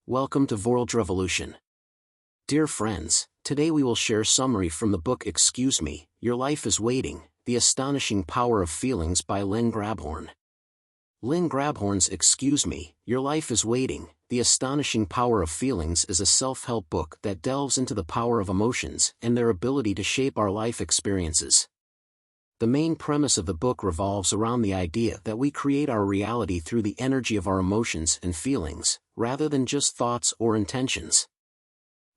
Welcome to World Revolution. Dear friends, today we will share summary from the book Excuse Me, Your Life is Waiting, The Astonishing Power of Feelings by Lynn Grabhorn. Lynn Grabhorn's Excuse Me, Your Life is Waiting, The Astonishing Power of Feelings is a self-help book that delves into the power of emotions and their ability to shape our life experiences. The main premise of the book revolves around the idea that we create our reality through the energy of our emotions and feelings, rather than just thoughts or intentions.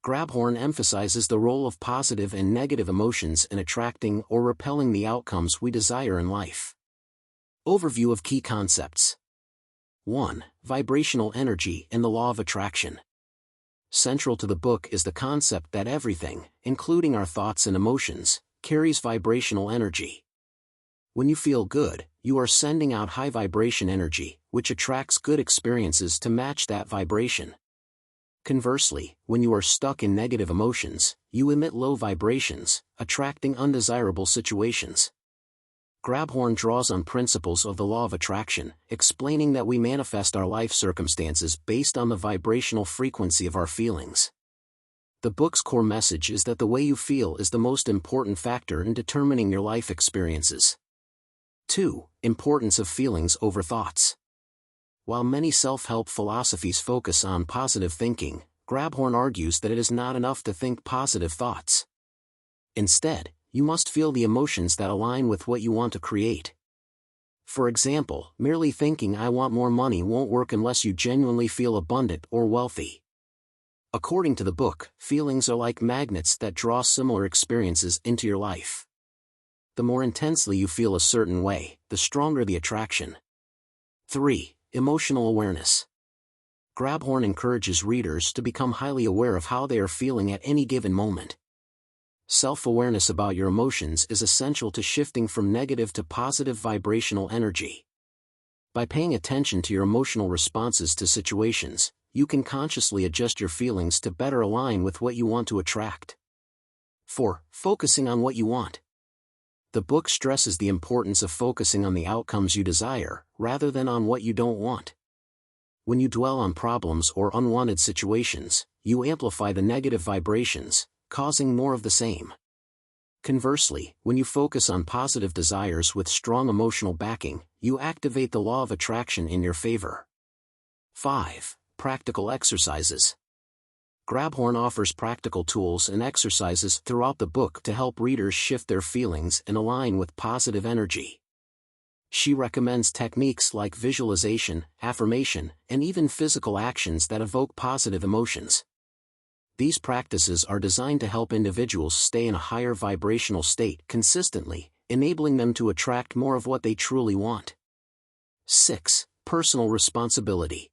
Grabhorn emphasizes the role of positive and negative emotions in attracting or repelling the outcomes we desire in life. Overview of key concepts. 1. Vibrational energy and the law of attraction. Central to the book is the concept that everything, including our thoughts and emotions, carries vibrational energy. When you feel good, you are sending out high vibration energy, which attracts good experiences to match that vibration. Conversely, when you are stuck in negative emotions, you emit low vibrations, attracting undesirable situations. Grabhorn draws on principles of the law of attraction, explaining that we manifest our life circumstances based on the vibrational frequency of our feelings. The book's core message is that the way you feel is the most important factor in determining your life experiences. 2. Importance of feelings over thoughts. While many self-help philosophies focus on positive thinking, Grabhorn argues that it is not enough to think positive thoughts. Instead, you must feel the emotions that align with what you want to create. For example, merely thinking "I want more money" won't work unless you genuinely feel abundant or wealthy. According to the book, feelings are like magnets that draw similar experiences into your life. The more intensely you feel a certain way, the stronger the attraction. 3. Emotional awareness. Grabhorn encourages readers to become highly aware of how they are feeling at any given moment. Self-awareness about your emotions is essential to shifting from negative to positive vibrational energy. By paying attention to your emotional responses to situations, you can consciously adjust your feelings to better align with what you want to attract. 4. Focusing on what you want. The book stresses the importance of focusing on the outcomes you desire, rather than on what you don't want. When you dwell on problems or unwanted situations, you amplify the negative vibrations, causing more of the same. Conversely, when you focus on positive desires with strong emotional backing, you activate the law of attraction in your favor. 5. Practical exercises. Grabhorn offers practical tools and exercises throughout the book to help readers shift their feelings and align with positive energy. She recommends techniques like visualization, affirmation, and even physical actions that evoke positive emotions. These practices are designed to help individuals stay in a higher vibrational state consistently, enabling them to attract more of what they truly want. 6. Personal responsibility.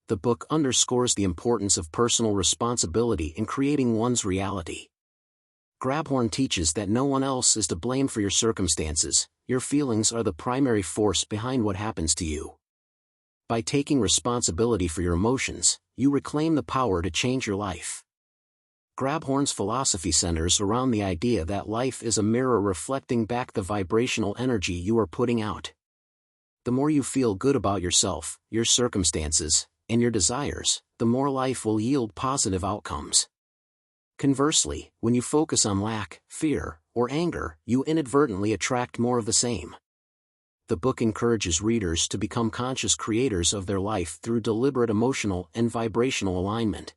The book underscores the importance of personal responsibility in creating one's reality. Grabhorn teaches that no one else is to blame for your circumstances, your feelings are the primary force behind what happens to you. By taking responsibility for your emotions, you reclaim the power to change your life. Grabhorn's philosophy centers around the idea that life is a mirror reflecting back the vibrational energy you are putting out. The more you feel good about yourself, your circumstances, and your desires, the more life will yield positive outcomes. Conversely, when you focus on lack, fear, or anger, you inadvertently attract more of the same. The book encourages readers to become conscious creators of their life through deliberate emotional and vibrational alignment.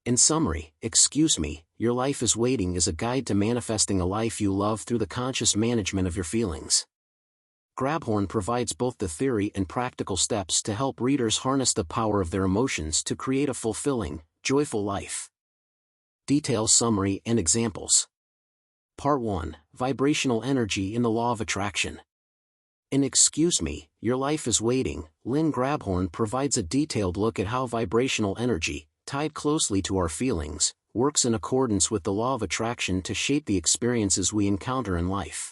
In summary, Excuse Me, Your Life is Waiting is a guide to manifesting a life you love through the conscious management of your feelings. Grabhorn provides both the theory and practical steps to help readers harness the power of their emotions to create a fulfilling, joyful life. Details, summary, and examples. Part 1. Vibrational Energy in the Law of Attraction. In Excuse Me, Your Life is Waiting, Lynn Grabhorn provides a detailed look at how vibrational energy, tied closely to our feelings, works in accordance with the law of attraction to shape the experiences we encounter in life.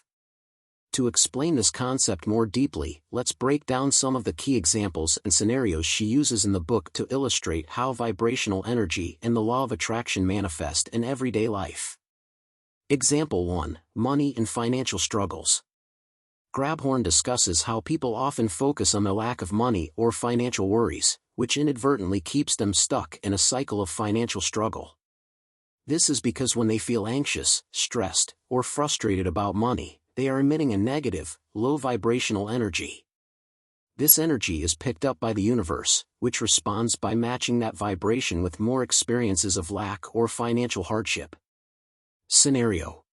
To explain this concept more deeply, let's break down some of the key examples and scenarios she uses in the book to illustrate how vibrational energy and the law of attraction manifest in everyday life. Example 1. Money and financial struggles. Grabhorn discusses how people often focus on the lack of money or financial worries, which inadvertently keeps them stuck in a cycle of financial struggle. This is because when they feel anxious, stressed, or frustrated about money, they are emitting a negative, low vibrational energy. This energy is picked up by the universe, which responds by matching that vibration with more experiences of lack or financial hardship. Scenario: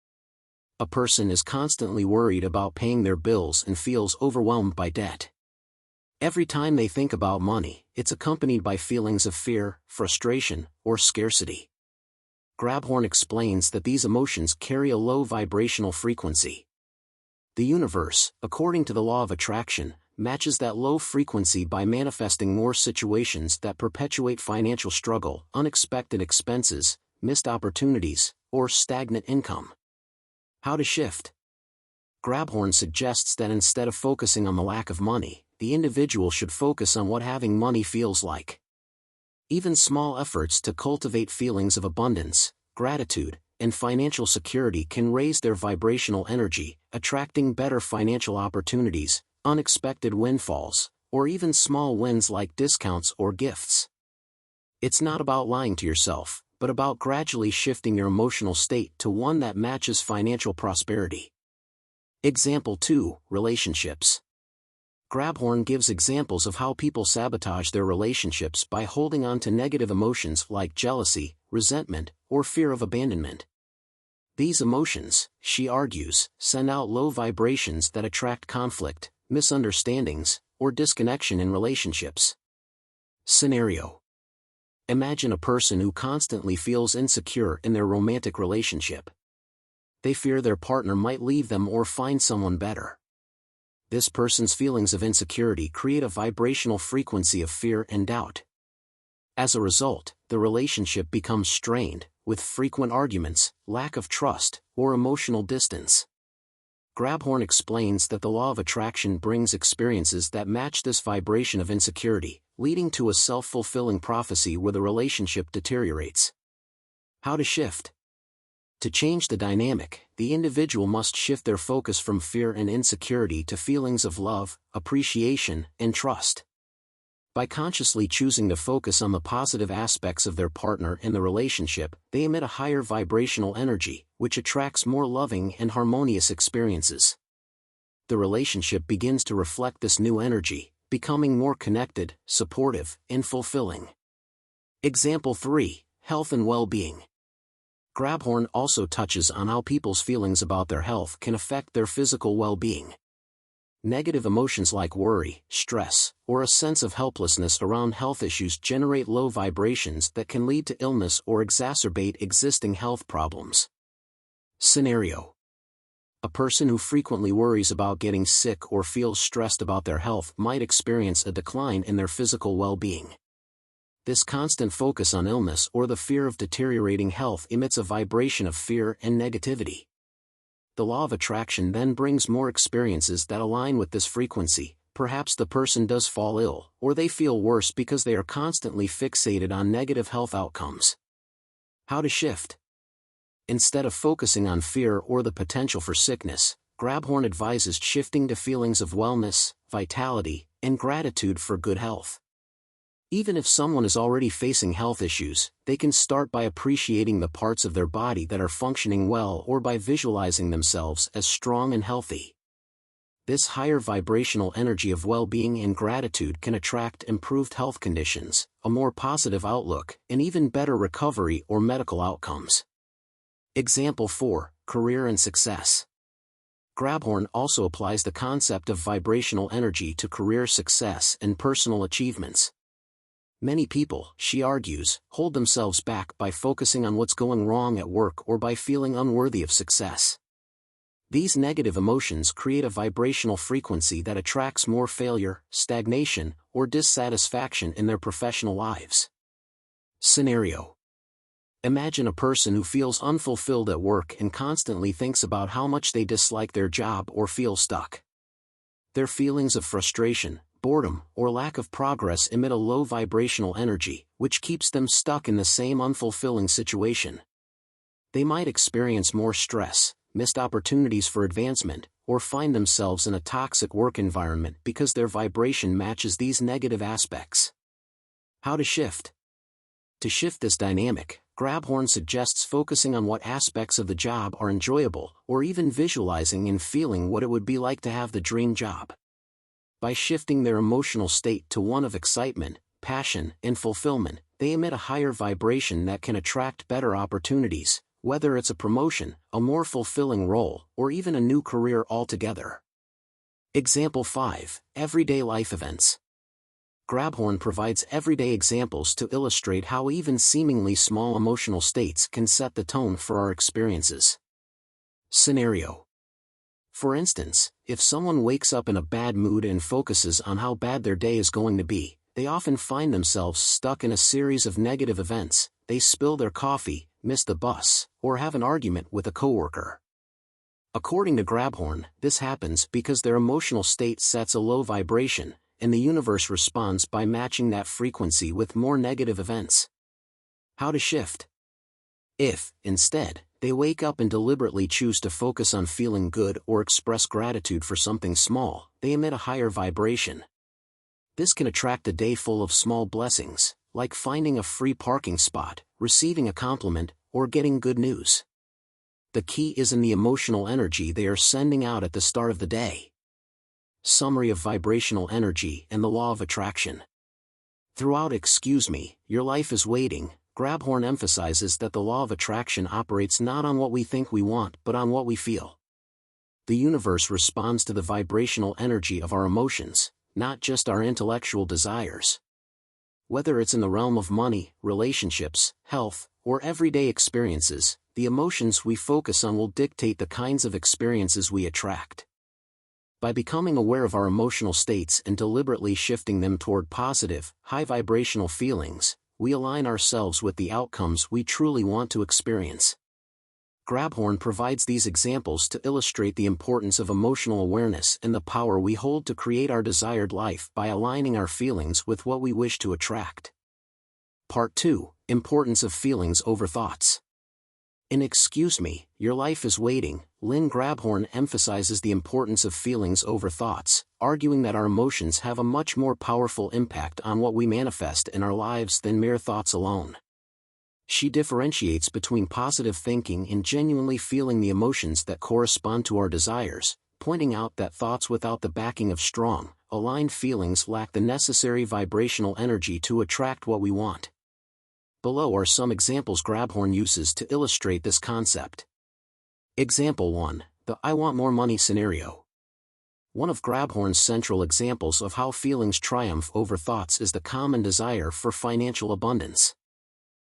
a person is constantly worried about paying their bills and feels overwhelmed by debt. Every time they think about money, it's accompanied by feelings of fear, frustration, or scarcity. Grabhorn explains that these emotions carry a low vibrational frequency. The universe, according to the law of attraction, matches that low frequency by manifesting more situations that perpetuate financial struggle, unexpected expenses, missed opportunities, or stagnant income. How to shift? Grabhorn suggests that instead of focusing on the lack of money, the individual should focus on what having money feels like. Even small efforts to cultivate feelings of abundance, gratitude, and financial security can raise their vibrational energy, attracting better financial opportunities, unexpected windfalls, or even small wins like discounts or gifts. It's not about lying to yourself, but about gradually shifting your emotional state to one that matches financial prosperity. Example 2. Relationships. Grabhorn gives examples of how people sabotage their relationships by holding on to negative emotions like jealousy, resentment, or fear of abandonment. These emotions, she argues, send out low vibrations that attract conflict, misunderstandings, or disconnection in relationships. Scenario: imagine a person who constantly feels insecure in their romantic relationship. They fear their partner might leave them or find someone better. This person's feelings of insecurity create a vibrational frequency of fear and doubt. As a result, the relationship becomes strained, with frequent arguments, lack of trust, or emotional distance. Grabhorn explains that the law of attraction brings experiences that match this vibration of insecurity, leading to a self-fulfilling prophecy where the relationship deteriorates. How to shift? To change the dynamic, the individual must shift their focus from fear and insecurity to feelings of love, appreciation, and trust. By consciously choosing to focus on the positive aspects of their partner and the relationship, they emit a higher vibrational energy, which attracts more loving and harmonious experiences. The relationship begins to reflect this new energy, becoming more connected, supportive, and fulfilling. Example 3. Health and well-being. Grabhorn also touches on how people's feelings about their health can affect their physical well-being. Negative emotions like worry, stress, or a sense of helplessness around health issues generate low vibrations that can lead to illness or exacerbate existing health problems. Scenario: a person who frequently worries about getting sick or feels stressed about their health might experience a decline in their physical well-being. This constant focus on illness or the fear of deteriorating health emits a vibration of fear and negativity. The law of attraction then brings more experiences that align with this frequency. Perhaps the person does fall ill, or they feel worse because they are constantly fixated on negative health outcomes. How to shift? Instead of focusing on fear or the potential for sickness, Grabhorn advises shifting to feelings of wellness, vitality, and gratitude for good health. Even if someone is already facing health issues, they can start by appreciating the parts of their body that are functioning well or by visualizing themselves as strong and healthy. This higher vibrational energy of well-being and gratitude can attract improved health conditions, a more positive outlook, and even better recovery or medical outcomes. Example 4. Career and success. Grabhorn also applies the concept of vibrational energy to career success and personal achievements. Many people, she argues, hold themselves back by focusing on what's going wrong at work or by feeling unworthy of success. These negative emotions create a vibrational frequency that attracts more failure, stagnation, or dissatisfaction in their professional lives. Scenario: imagine a person who feels unfulfilled at work and constantly thinks about how much they dislike their job or feel stuck. Their feelings of frustration, boredom, or lack of progress emit a low vibrational energy, which keeps them stuck in the same unfulfilling situation. They might experience more stress, missed opportunities for advancement, or find themselves in a toxic work environment because their vibration matches these negative aspects. How to shift. To shift this dynamic, Grabhorn suggests focusing on what aspects of the job are enjoyable, or even visualizing and feeling what it would be like to have the dream job. By shifting their emotional state to one of excitement, passion, and fulfillment, they emit a higher vibration that can attract better opportunities, whether it's a promotion, a more fulfilling role, or even a new career altogether. Example 5. Everyday life events. Grabhorn provides everyday examples to illustrate how even seemingly small emotional states can set the tone for our experiences. Scenario. For instance, if someone wakes up in a bad mood and focuses on how bad their day is going to be, they often find themselves stuck in a series of negative events. They spill their coffee, miss the bus, or have an argument with a coworker. According to Grabhorn, this happens because their emotional state sets a low vibration, and the universe responds by matching that frequency with more negative events. How to shift. If, instead, they wake up and deliberately choose to focus on feeling good or express gratitude for something small, they emit a higher vibration. This can attract a day full of small blessings, like finding a free parking spot, receiving a compliment, or getting good news. The key is in the emotional energy they are sending out at the start of the day. Summary of vibrational energy and the law of attraction. Throughout Excuse Me, Your Life is Waiting, Grabhorn emphasizes that the law of attraction operates not on what we think we want but on what we feel. The universe responds to the vibrational energy of our emotions, not just our intellectual desires. Whether it's in the realm of money, relationships, health, or everyday experiences, the emotions we focus on will dictate the kinds of experiences we attract. By becoming aware of our emotional states and deliberately shifting them toward positive, high-vibrational feelings, we align ourselves with the outcomes we truly want to experience. Grabhorn provides these examples to illustrate the importance of emotional awareness and the power we hold to create our desired life by aligning our feelings with what we wish to attract. Part 2. Importance of feelings over thoughts. In Excuse Me, Your Life is Waiting, Lynn Grabhorn emphasizes the importance of feelings over thoughts, arguing that our emotions have a much more powerful impact on what we manifest in our lives than mere thoughts alone. She differentiates between positive thinking and genuinely feeling the emotions that correspond to our desires, pointing out that thoughts without the backing of strong, aligned feelings lack the necessary vibrational energy to attract what we want. Below are some examples Grabhorn uses to illustrate this concept. Example 1. The I want more money scenario. One of Grabhorn's central examples of how feelings triumph over thoughts is the common desire for financial abundance.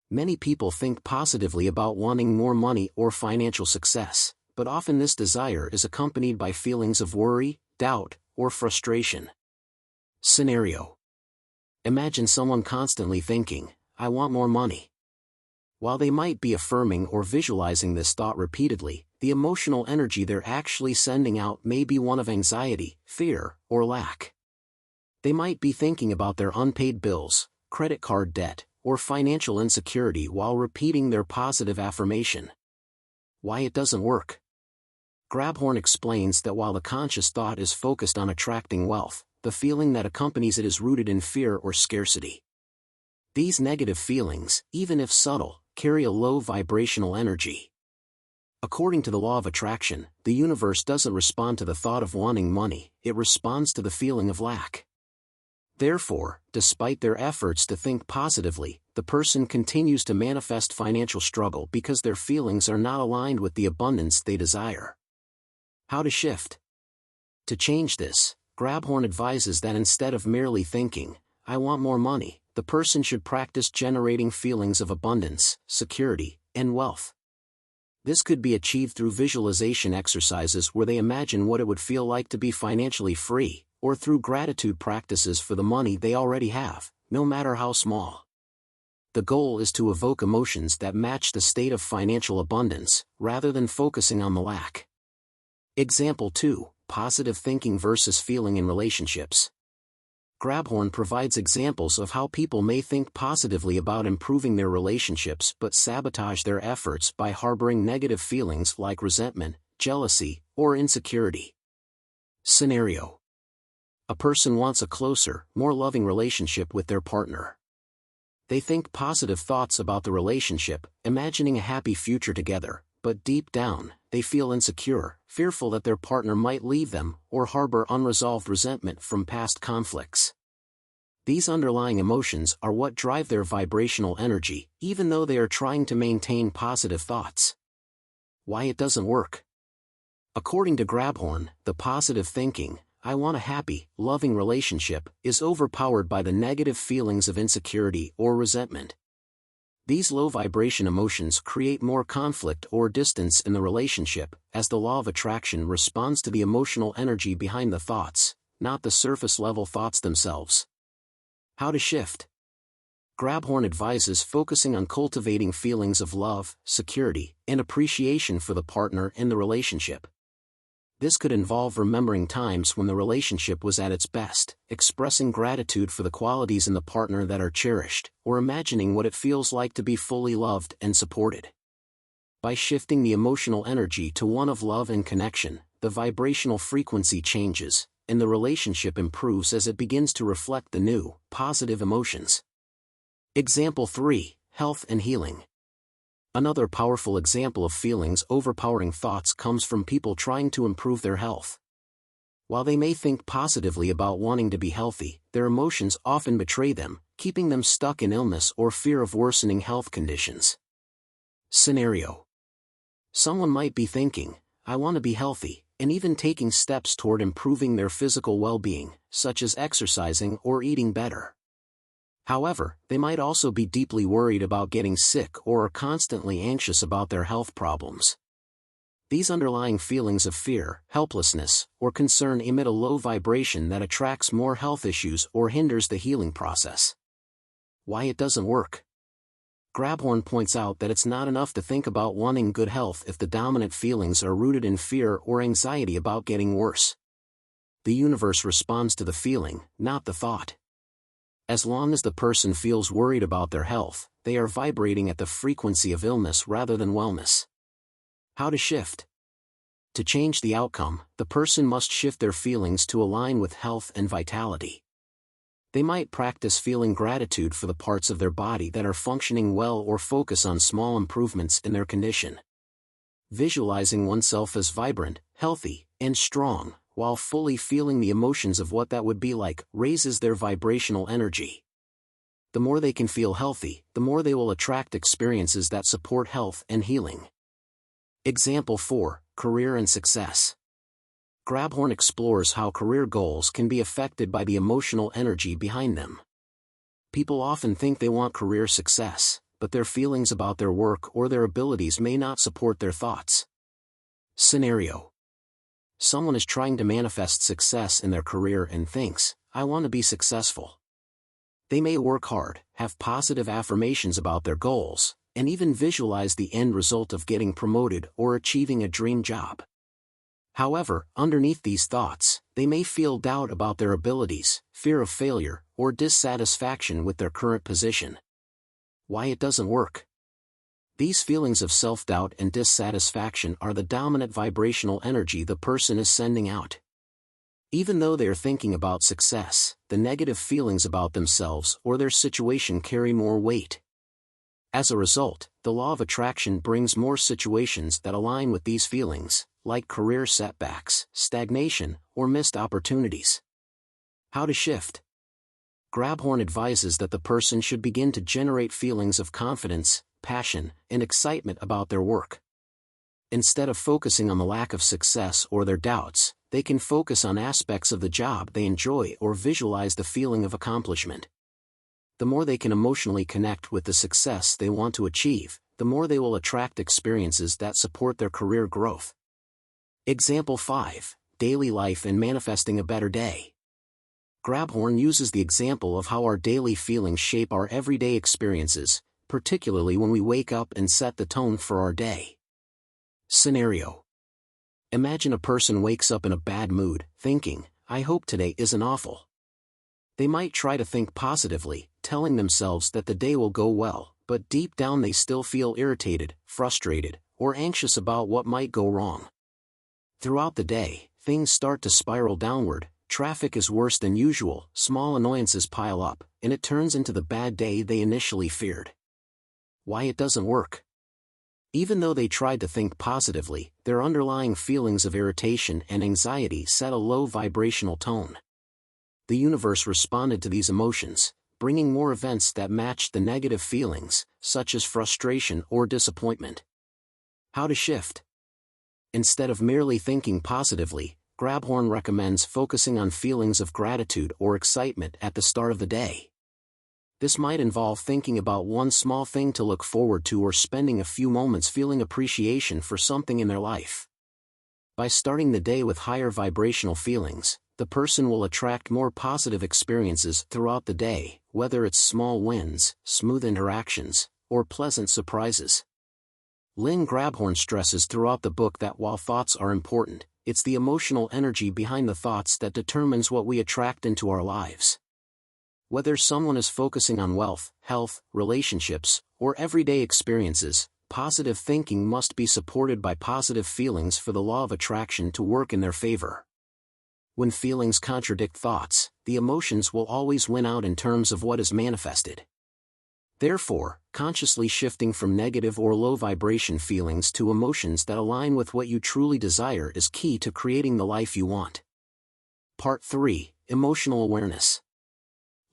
Many people think positively about wanting more money or financial success, but often this desire is accompanied by feelings of worry, doubt, or frustration. Scenario. Imagine someone constantly thinking, I want more money. While they might be affirming or visualizing this thought repeatedly, the emotional energy they're actually sending out may be one of anxiety, fear, or lack. They might be thinking about their unpaid bills, credit card debt, or financial insecurity while repeating their positive affirmation. Why it doesn't work. Grabhorn explains that while the conscious thought is focused on attracting wealth, the feeling that accompanies it is rooted in fear or scarcity. These negative feelings, even if subtle, carry a low vibrational energy. According to the law of attraction, the universe doesn't respond to the thought of wanting money, it responds to the feeling of lack. Therefore, despite their efforts to think positively, the person continues to manifest financial struggle because their feelings are not aligned with the abundance they desire. How to shift. To change this, Grabhorn advises that instead of merely thinking, I want more money, the person should practice generating feelings of abundance, security, and wealth. This could be achieved through visualization exercises where they imagine what it would feel like to be financially free, or through gratitude practices for the money they already have, no matter how small. The goal is to evoke emotions that match the state of financial abundance, rather than focusing on the lack. Example 2. Positive thinking versus feeling in relationships. Grabhorn provides examples of how people may think positively about improving their relationships but sabotage their efforts by harboring negative feelings like resentment, jealousy, or insecurity. Scenario. A person wants a closer, more loving relationship with their partner. They think positive thoughts about the relationship, imagining a happy future together, but deep down, they feel insecure, fearful that their partner might leave them, or harbor unresolved resentment from past conflicts. These underlying emotions are what drive their vibrational energy, even though they are trying to maintain positive thoughts. Why it doesn't work. According to Grabhorn, the positive thinking, "I want a happy, loving relationship," is overpowered by the negative feelings of insecurity or resentment. These low-vibration emotions create more conflict or distance in the relationship, as the law of attraction responds to the emotional energy behind the thoughts, not the surface-level thoughts themselves. How to shift. Grabhorn advises focusing on cultivating feelings of love, security, and appreciation for the partner in the relationship. This could involve remembering times when the relationship was at its best, expressing gratitude for the qualities in the partner that are cherished, or imagining what it feels like to be fully loved and supported. By shifting the emotional energy to one of love and connection, the vibrational frequency changes, and the relationship improves as it begins to reflect the new, positive emotions. Example 3, Health and Healing. Another powerful example of feelings overpowering thoughts comes from people trying to improve their health. While they may think positively about wanting to be healthy, their emotions often betray them, keeping them stuck in illness or fear of worsening health conditions. Scenario. Someone might be thinking, "I want to be healthy," and even taking steps toward improving their physical well-being, such as exercising or eating better. However, they might also be deeply worried about getting sick or are constantly anxious about their health problems. These underlying feelings of fear, helplessness, or concern emit a low vibration that attracts more health issues or hinders the healing process. Why it doesn't work. Grabhorn points out that it's not enough to think about wanting good health if the dominant feelings are rooted in fear or anxiety about getting worse. The universe responds to the feeling, not the thought. As long as the person feels worried about their health, they are vibrating at the frequency of illness rather than wellness. How to shift. To change the outcome, the person must shift their feelings to align with health and vitality. They might practice feeling gratitude for the parts of their body that are functioning well or focus on small improvements in their condition. Visualizing oneself as vibrant, healthy, and strong, while fully feeling the emotions of what that would be like, raises their vibrational energy. The more they can feel healthy, the more they will attract experiences that support health and healing. Example 4, Career and Success. Grabhorn explores how career goals can be affected by the emotional energy behind them. People often think they want career success, but their feelings about their work or their abilities may not support their thoughts. Scenario. Someone is trying to manifest success in their career and thinks, "I want to be successful." They may work hard, have positive affirmations about their goals, and even visualize the end result of getting promoted or achieving a dream job. However, underneath these thoughts, they may feel doubt about their abilities, fear of failure, or dissatisfaction with their current position. Why it doesn't work. These feelings of self-doubt and dissatisfaction are the dominant vibrational energy the person is sending out. Even though they are thinking about success, the negative feelings about themselves or their situation carry more weight. As a result, the law of attraction brings more situations that align with these feelings, like career setbacks, stagnation, or missed opportunities. How to shift. Grabhorn advises that the person should begin to generate feelings of confidence, passion, and excitement about their work. Instead of focusing on the lack of success or their doubts, they can focus on aspects of the job they enjoy or visualize the feeling of accomplishment. The more they can emotionally connect with the success they want to achieve, the more they will attract experiences that support their career growth. Example 5, Daily Life and Manifesting a Better Day. Grabhorn uses the example of how our daily feelings shape our everyday experiences, particularly when we wake up and set the tone for our day. Scenario. Imagine a person wakes up in a bad mood, thinking, "I hope today isn't awful." They might try to think positively, telling themselves that the day will go well, but deep down they still feel irritated, frustrated, or anxious about what might go wrong. Throughout the day, things start to spiral downward, traffic is worse than usual, small annoyances pile up, and it turns into the bad day they initially feared. Why it doesn't work? Even though they tried to think positively, their underlying feelings of irritation and anxiety set a low vibrational tone. The universe responded to these emotions, bringing more events that matched the negative feelings, such as frustration or disappointment. How to shift? Instead of merely thinking positively, Grabhorn recommends focusing on feelings of gratitude or excitement at the start of the day. This might involve thinking about one small thing to look forward to or spending a few moments feeling appreciation for something in their life. By starting the day with higher vibrational feelings, the person will attract more positive experiences throughout the day, whether it's small wins, smooth interactions, or pleasant surprises. Lynn Grabhorn stresses throughout the book that while thoughts are important, it's the emotional energy behind the thoughts that determines what we attract into our lives. Whether someone is focusing on wealth, health, relationships, or everyday experiences, positive thinking must be supported by positive feelings for the law of attraction to work in their favor. When feelings contradict thoughts, the emotions will always win out in terms of what is manifested. Therefore, consciously shifting from negative or low vibration feelings to emotions that align with what you truly desire is key to creating the life you want. Part 3: Emotional Awareness.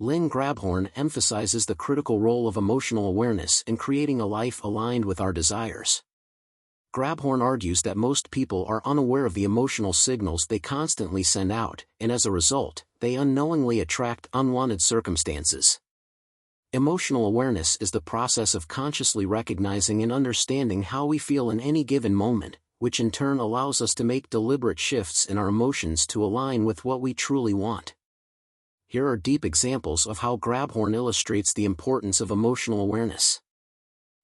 Lynn Grabhorn emphasizes the critical role of emotional awareness in creating a life aligned with our desires. Grabhorn argues that most people are unaware of the emotional signals they constantly send out, and as a result, they unknowingly attract unwanted circumstances. Emotional awareness is the process of consciously recognizing and understanding how we feel in any given moment, which in turn allows us to make deliberate shifts in our emotions to align with what we truly want. Here are deep examples of how Grabhorn illustrates the importance of emotional awareness.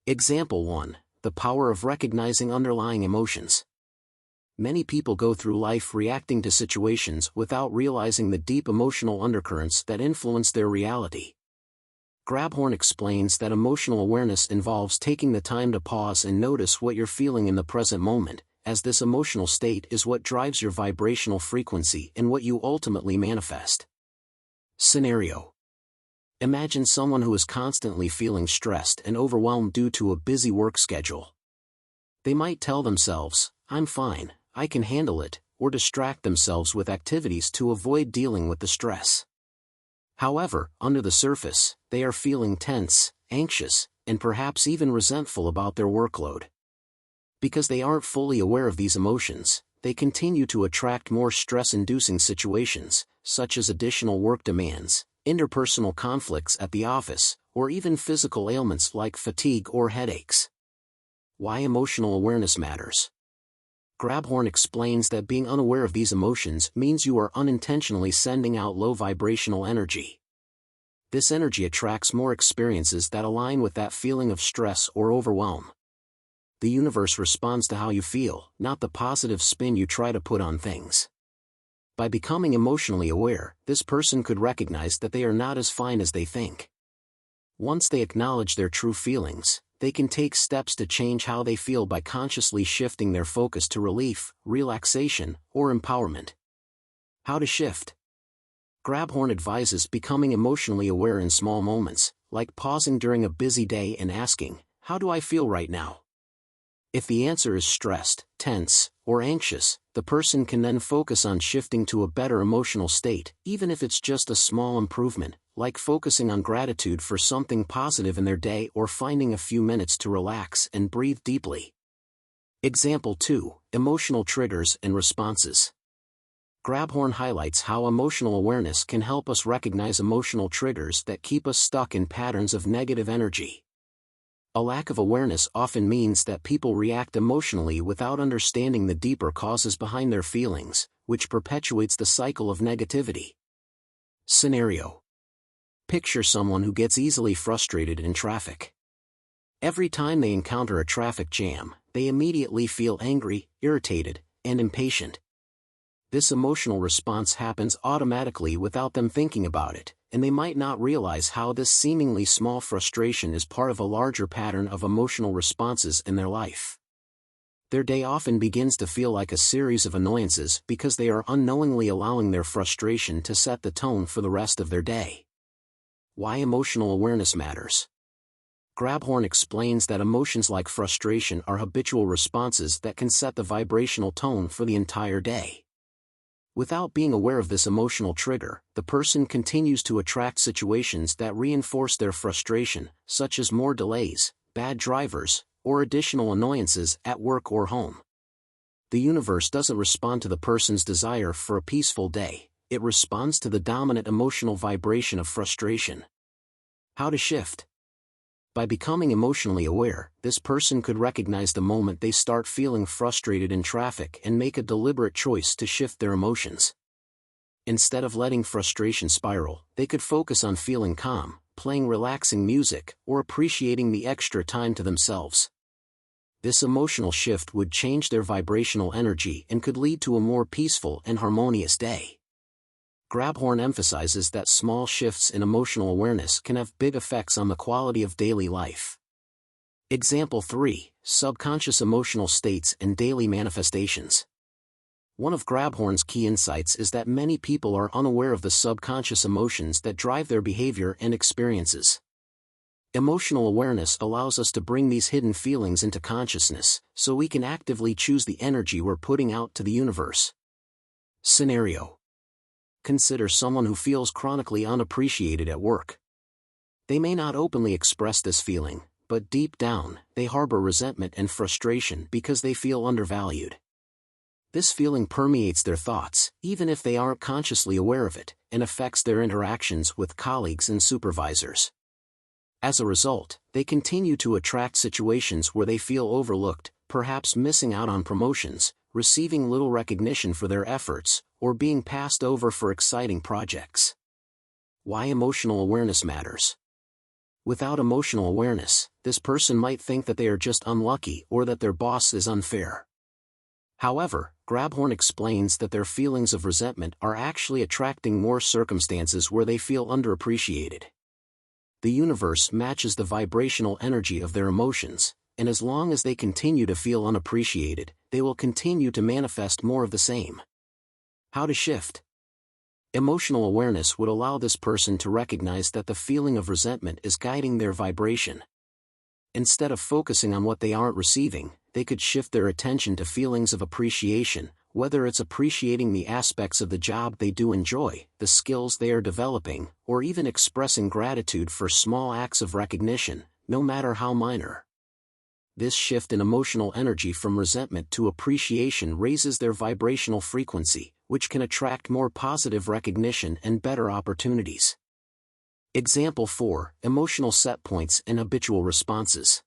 Example 1: The power of recognizing underlying emotions. Many people go through life reacting to situations without realizing the deep emotional undercurrents that influence their reality. Grabhorn explains that emotional awareness involves taking the time to pause and notice what you're feeling in the present moment, as this emotional state is what drives your vibrational frequency and what you ultimately manifest. Scenario: Imagine someone who is constantly feeling stressed and overwhelmed due to a busy work schedule. They might tell themselves, "I'm fine, I can handle it," or distract themselves with activities to avoid dealing with the stress. However, under the surface, they are feeling tense, anxious, and perhaps even resentful about their workload. Because they aren't fully aware of these emotions, they continue to attract more stress-inducing situations, such as additional work demands, interpersonal conflicts at the office, or even physical ailments like fatigue or headaches. Why emotional awareness matters. Grabhorn explains that being unaware of these emotions means you are unintentionally sending out low vibrational energy. This energy attracts more experiences that align with that feeling of stress or overwhelm. The universe responds to how you feel, not the positive spin you try to put on things. By becoming emotionally aware, this person could recognize that they are not as fine as they think. Once they acknowledge their true feelings, they can take steps to change how they feel by consciously shifting their focus to relief, relaxation, or empowerment. How to shift? Grabhorn advises becoming emotionally aware in small moments, like pausing during a busy day and asking, "How do I feel right now?" If the answer is stressed, tense, or anxious, the person can then focus on shifting to a better emotional state, even if it's just a small improvement, like focusing on gratitude for something positive in their day or finding a few minutes to relax and breathe deeply. Example 2: Emotional triggers and responses. Grabhorn highlights how emotional awareness can help us recognize emotional triggers that keep us stuck in patterns of negative energy. A lack of awareness often means that people react emotionally without understanding the deeper causes behind their feelings, which perpetuates the cycle of negativity. Scenario: Picture someone who gets easily frustrated in traffic. Every time they encounter a traffic jam, they immediately feel angry, irritated, and impatient. This emotional response happens automatically without them thinking about it, and they might not realize how this seemingly small frustration is part of a larger pattern of emotional responses in their life. Their day often begins to feel like a series of annoyances because they are unknowingly allowing their frustration to set the tone for the rest of their day. Why emotional awareness matters. Grabhorn explains that emotions like frustration are habitual responses that can set the vibrational tone for the entire day. Without being aware of this emotional trigger, the person continues to attract situations that reinforce their frustration, such as more delays, bad drivers, or additional annoyances at work or home. The universe doesn't respond to the person's desire for a peaceful day, it responds to the dominant emotional vibration of frustration. How to shift? By becoming emotionally aware, this person could recognize the moment they start feeling frustrated in traffic and make a deliberate choice to shift their emotions. Instead of letting frustration spiral, they could focus on feeling calm, playing relaxing music, or appreciating the extra time to themselves. This emotional shift would change their vibrational energy and could lead to a more peaceful and harmonious day. Grabhorn emphasizes that small shifts in emotional awareness can have big effects on the quality of daily life. Example 3. Subconscious emotional states and daily manifestations. One of Grabhorn's key insights is that many people are unaware of the subconscious emotions that drive their behavior and experiences. Emotional awareness allows us to bring these hidden feelings into consciousness, so we can actively choose the energy we're putting out to the universe. Scenario. Consider someone who feels chronically unappreciated at work. They may not openly express this feeling, but deep down, they harbor resentment and frustration because they feel undervalued. This feeling permeates their thoughts, even if they aren't consciously aware of it, and affects their interactions with colleagues and supervisors. As a result, they continue to attract situations where they feel overlooked, perhaps missing out on promotions, receiving little recognition for their efforts, or being passed over for exciting projects. Why emotional awareness matters. Without emotional awareness, this person might think that they are just unlucky or that their boss is unfair. However, Grabhorn explains that their feelings of resentment are actually attracting more circumstances where they feel underappreciated. The universe matches the vibrational energy of their emotions, and as long as they continue to feel unappreciated, they will continue to manifest more of the same. How to shift? Emotional awareness would allow this person to recognize that the feeling of resentment is guiding their vibration. Instead of focusing on what they aren't receiving, they could shift their attention to feelings of appreciation, whether it's appreciating the aspects of the job they do enjoy, the skills they are developing, or even expressing gratitude for small acts of recognition, no matter how minor. This shift in emotional energy from resentment to appreciation raises their vibrational frequency, which can attract more positive recognition and better opportunities. Example 4. Emotional set points and habitual responses.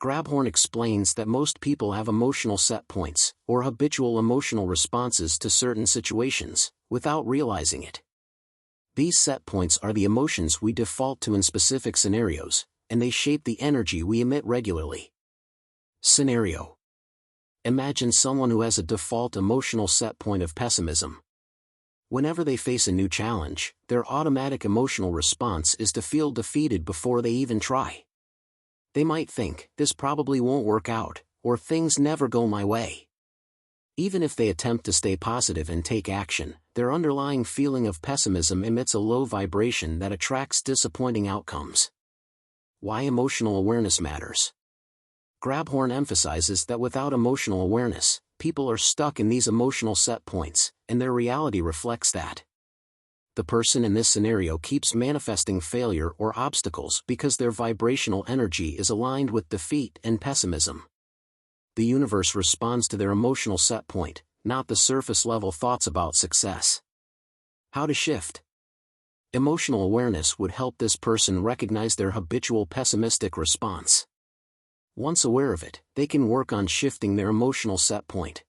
Grabhorn explains that most people have emotional set points, or habitual emotional responses to certain situations, without realizing it. These set points are the emotions we default to in specific scenarios, and they shape the energy we emit regularly. Scenario. Imagine someone who has a default emotional set point of pessimism. Whenever they face a new challenge, their automatic emotional response is to feel defeated before they even try. They might think, "This probably won't work out," or "Things never go my way." Even if they attempt to stay positive and take action, their underlying feeling of pessimism emits a low vibration that attracts disappointing outcomes. Why emotional awareness matters. Grabhorn emphasizes that without emotional awareness, people are stuck in these emotional set points, and their reality reflects that. The person in this scenario keeps manifesting failure or obstacles because their vibrational energy is aligned with defeat and pessimism. The universe responds to their emotional set point, not the surface-level thoughts about success. How to shift? Emotional awareness would help this person recognize their habitual pessimistic response. Once aware of it, they can work on shifting their emotional set point.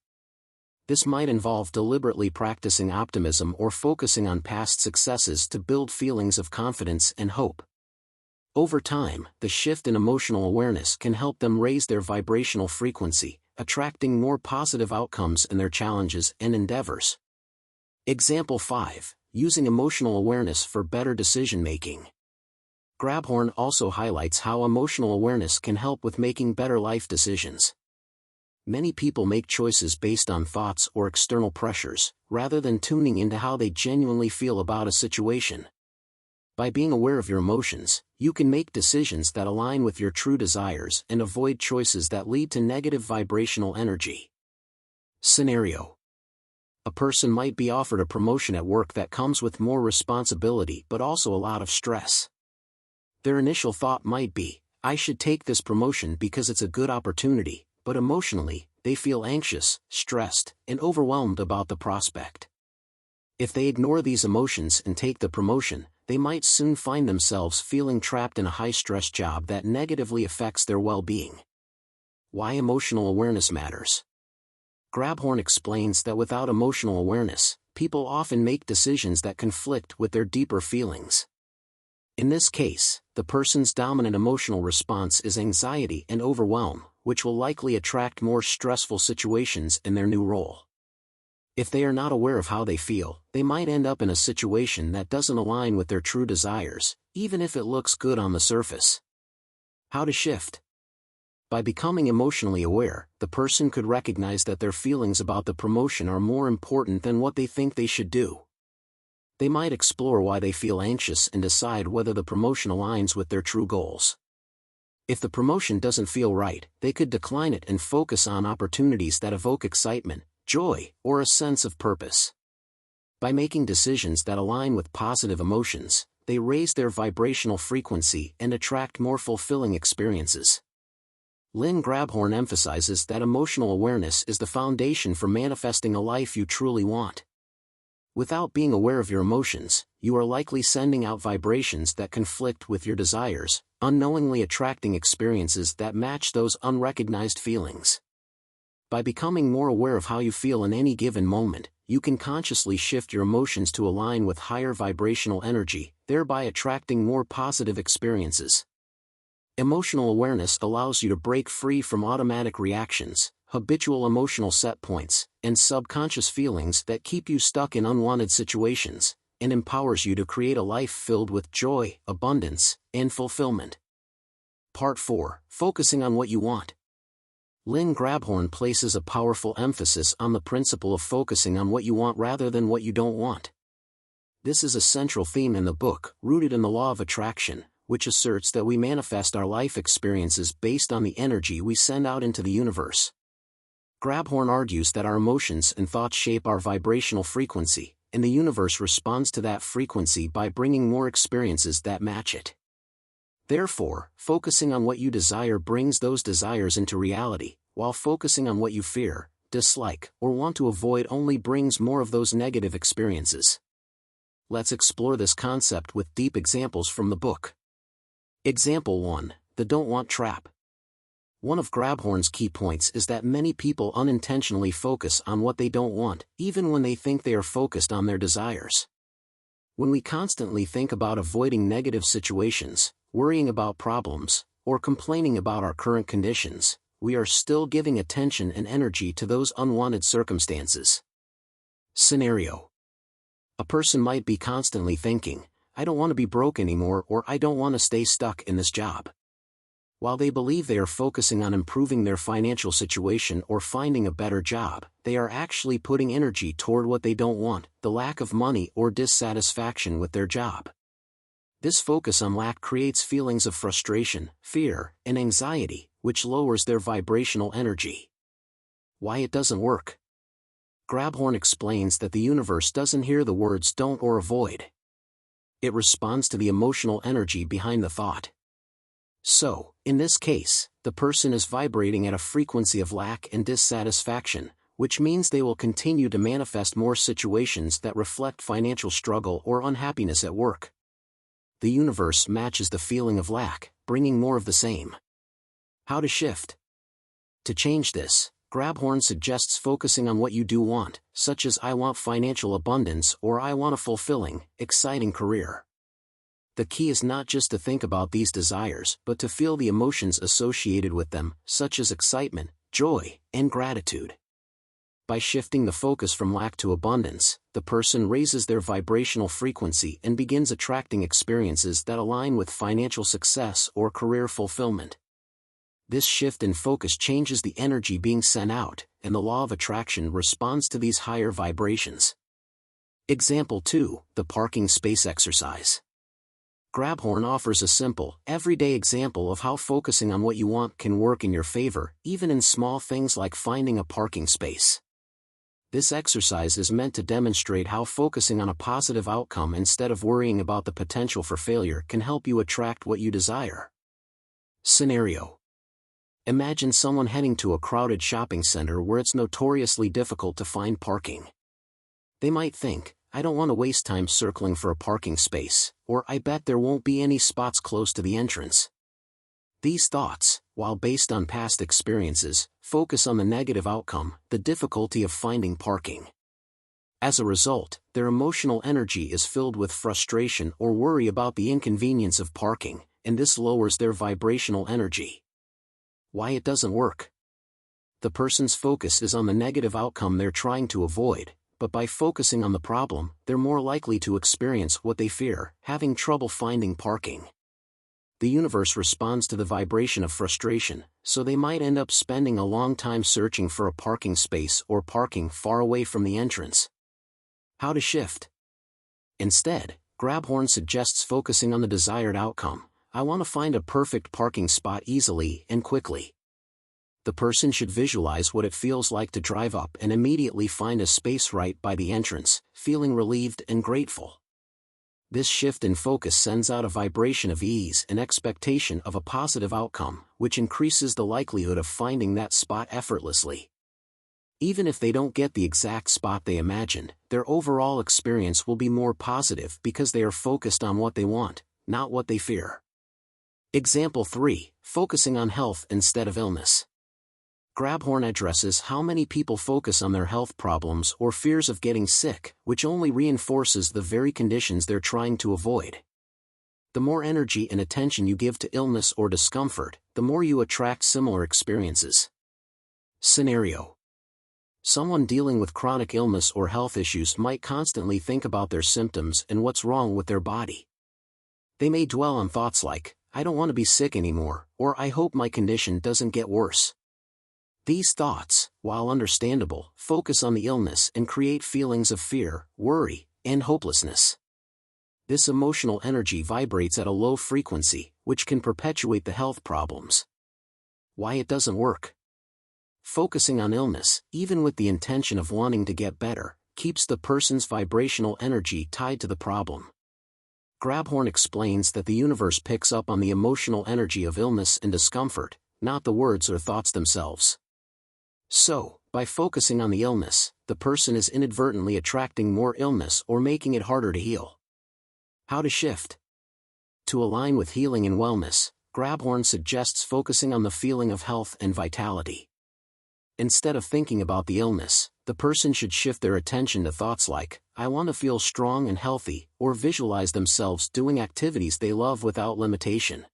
This might involve deliberately practicing optimism or focusing on past successes to build feelings of confidence and hope. Over time, the shift in emotional awareness can help them raise their vibrational frequency, attracting more positive outcomes in their challenges and endeavors. Example 5. Using emotional awareness for better decision-making. Grabhorn also highlights how emotional awareness can help with making better life decisions. Many people make choices based on thoughts or external pressures, rather than tuning into how they genuinely feel about a situation. By being aware of your emotions, you can make decisions that align with your true desires and avoid choices that lead to negative vibrational energy. Scenario: a person might be offered a promotion at work that comes with more responsibility but also a lot of stress. Their initial thought might be, "I should take this promotion because it's a good opportunity," but emotionally, they feel anxious, stressed, and overwhelmed about the prospect. If they ignore these emotions and take the promotion, they might soon find themselves feeling trapped in a high-stress job that negatively affects their well-being. Why emotional awareness matters. Grabhorn explains that without emotional awareness, people often make decisions that conflict with their deeper feelings. In this case, the person's dominant emotional response is anxiety and overwhelm, which will likely attract more stressful situations in their new role. If they are not aware of how they feel, they might end up in a situation that doesn't align with their true desires, even if it looks good on the surface. How to shift? By becoming emotionally aware, the person could recognize that their feelings about the promotion are more important than what they think they should do. They might explore why they feel anxious and decide whether the promotion aligns with their true goals. If the promotion doesn't feel right, they could decline it and focus on opportunities that evoke excitement, joy, or a sense of purpose. By making decisions that align with positive emotions, they raise their vibrational frequency and attract more fulfilling experiences. Lynn Grabhorn emphasizes that emotional awareness is the foundation for manifesting a life you truly want. Without being aware of your emotions, you are likely sending out vibrations that conflict with your desires, unknowingly attracting experiences that match those unrecognized feelings. By becoming more aware of how you feel in any given moment, you can consciously shift your emotions to align with higher vibrational energy, thereby attracting more positive experiences. Emotional awareness allows you to break free from automatic reactions, habitual emotional set points, and subconscious feelings that keep you stuck in unwanted situations, and empowers you to create a life filled with joy, abundance, and fulfillment. Part 4: Focusing on what you want. Lynn Grabhorn places a powerful emphasis on the principle of focusing on what you want rather than what you don't want. This is a central theme in the book, rooted in the law of attraction, which asserts that we manifest our life experiences based on the energy we send out into the universe. Grabhorn argues that our emotions and thoughts shape our vibrational frequency, and the universe responds to that frequency by bringing more experiences that match it. Therefore, focusing on what you desire brings those desires into reality, while focusing on what you fear, dislike, or want to avoid only brings more of those negative experiences. Let's explore this concept with deep examples from the book. Example 1: The don't want trap. One of Grabhorn's key points is that many people unintentionally focus on what they don't want, even when they think they are focused on their desires. When we constantly think about avoiding negative situations, worrying about problems, or complaining about our current conditions, we are still giving attention and energy to those unwanted circumstances. Scenario: a person might be constantly thinking, "I don't want to be broke anymore," or "I don't want to stay stuck in this job." While they believe they are focusing on improving their financial situation or finding a better job, they are actually putting energy toward what they don't want, the lack of money or dissatisfaction with their job. This focus on lack creates feelings of frustration, fear, and anxiety, which lowers their vibrational energy. Why it doesn't work? Grabhorn explains that the universe doesn't hear the words "don't" or "avoid." It responds to the emotional energy behind the thought. So, in this case, the person is vibrating at a frequency of lack and dissatisfaction, which means they will continue to manifest more situations that reflect financial struggle or unhappiness at work. The universe matches the feeling of lack, bringing more of the same. How to shift? To change this, Grabhorn suggests focusing on what you do want, such as "I want financial abundance" or "I want a fulfilling, exciting career." The key is not just to think about these desires, but to feel the emotions associated with them, such as excitement, joy, and gratitude. By shifting the focus from lack to abundance, the person raises their vibrational frequency and begins attracting experiences that align with financial success or career fulfillment. This shift in focus changes the energy being sent out, and the law of attraction responds to these higher vibrations. Example 2, the parking space exercise. Grabhorn offers a simple, everyday example of how focusing on what you want can work in your favor, even in small things like finding a parking space. This exercise is meant to demonstrate how focusing on a positive outcome instead of worrying about the potential for failure can help you attract what you desire. Scenario: imagine someone heading to a crowded shopping center where it's notoriously difficult to find parking. They might think, I don't want to waste time circling for a parking space, or I bet there won't be any spots close to the entrance. These thoughts, while based on past experiences, focus on the negative outcome, the difficulty of finding parking. As a result, their emotional energy is filled with frustration or worry about the inconvenience of parking, and this lowers their vibrational energy. Why it doesn't work? The person's focus is on the negative outcome they're trying to avoid, but by focusing on the problem, they're more likely to experience what they fear, having trouble finding parking. The universe responds to the vibration of frustration, so they might end up spending a long time searching for a parking space or parking far away from the entrance. How to shift? Instead, Grabhorn suggests focusing on the desired outcome. I want to find a perfect parking spot easily and quickly. The person should visualize what it feels like to drive up and immediately find a space right by the entrance, feeling relieved and grateful. This shift in focus sends out a vibration of ease and expectation of a positive outcome, which increases the likelihood of finding that spot effortlessly. Even if they don't get the exact spot they imagined, their overall experience will be more positive because they are focused on what they want, not what they fear. Example 3, focusing on health instead of illness. Grabhorn addresses how many people focus on their health problems or fears of getting sick, which only reinforces the very conditions they're trying to avoid. The more energy and attention you give to illness or discomfort, the more you attract similar experiences. Scenario: someone dealing with chronic illness or health issues might constantly think about their symptoms and what's wrong with their body. They may dwell on thoughts like, I don't want to be sick anymore, or I hope my condition doesn't get worse. These thoughts, while understandable, focus on the illness and create feelings of fear, worry, and hopelessness. This emotional energy vibrates at a low frequency, which can perpetuate the health problems. Why it doesn't work? Focusing on illness, even with the intention of wanting to get better, keeps the person's vibrational energy tied to the problem. Grabhorn explains that the universe picks up on the emotional energy of illness and discomfort, not the words or thoughts themselves. So, by focusing on the illness, the person is inadvertently attracting more illness or making it harder to heal. How to shift? To align with healing and wellness, Grabhorn suggests focusing on the feeling of health and vitality. Instead of thinking about the illness, the person should shift their attention to thoughts like, I want to feel strong and healthy, or visualize themselves doing activities they love without limitation.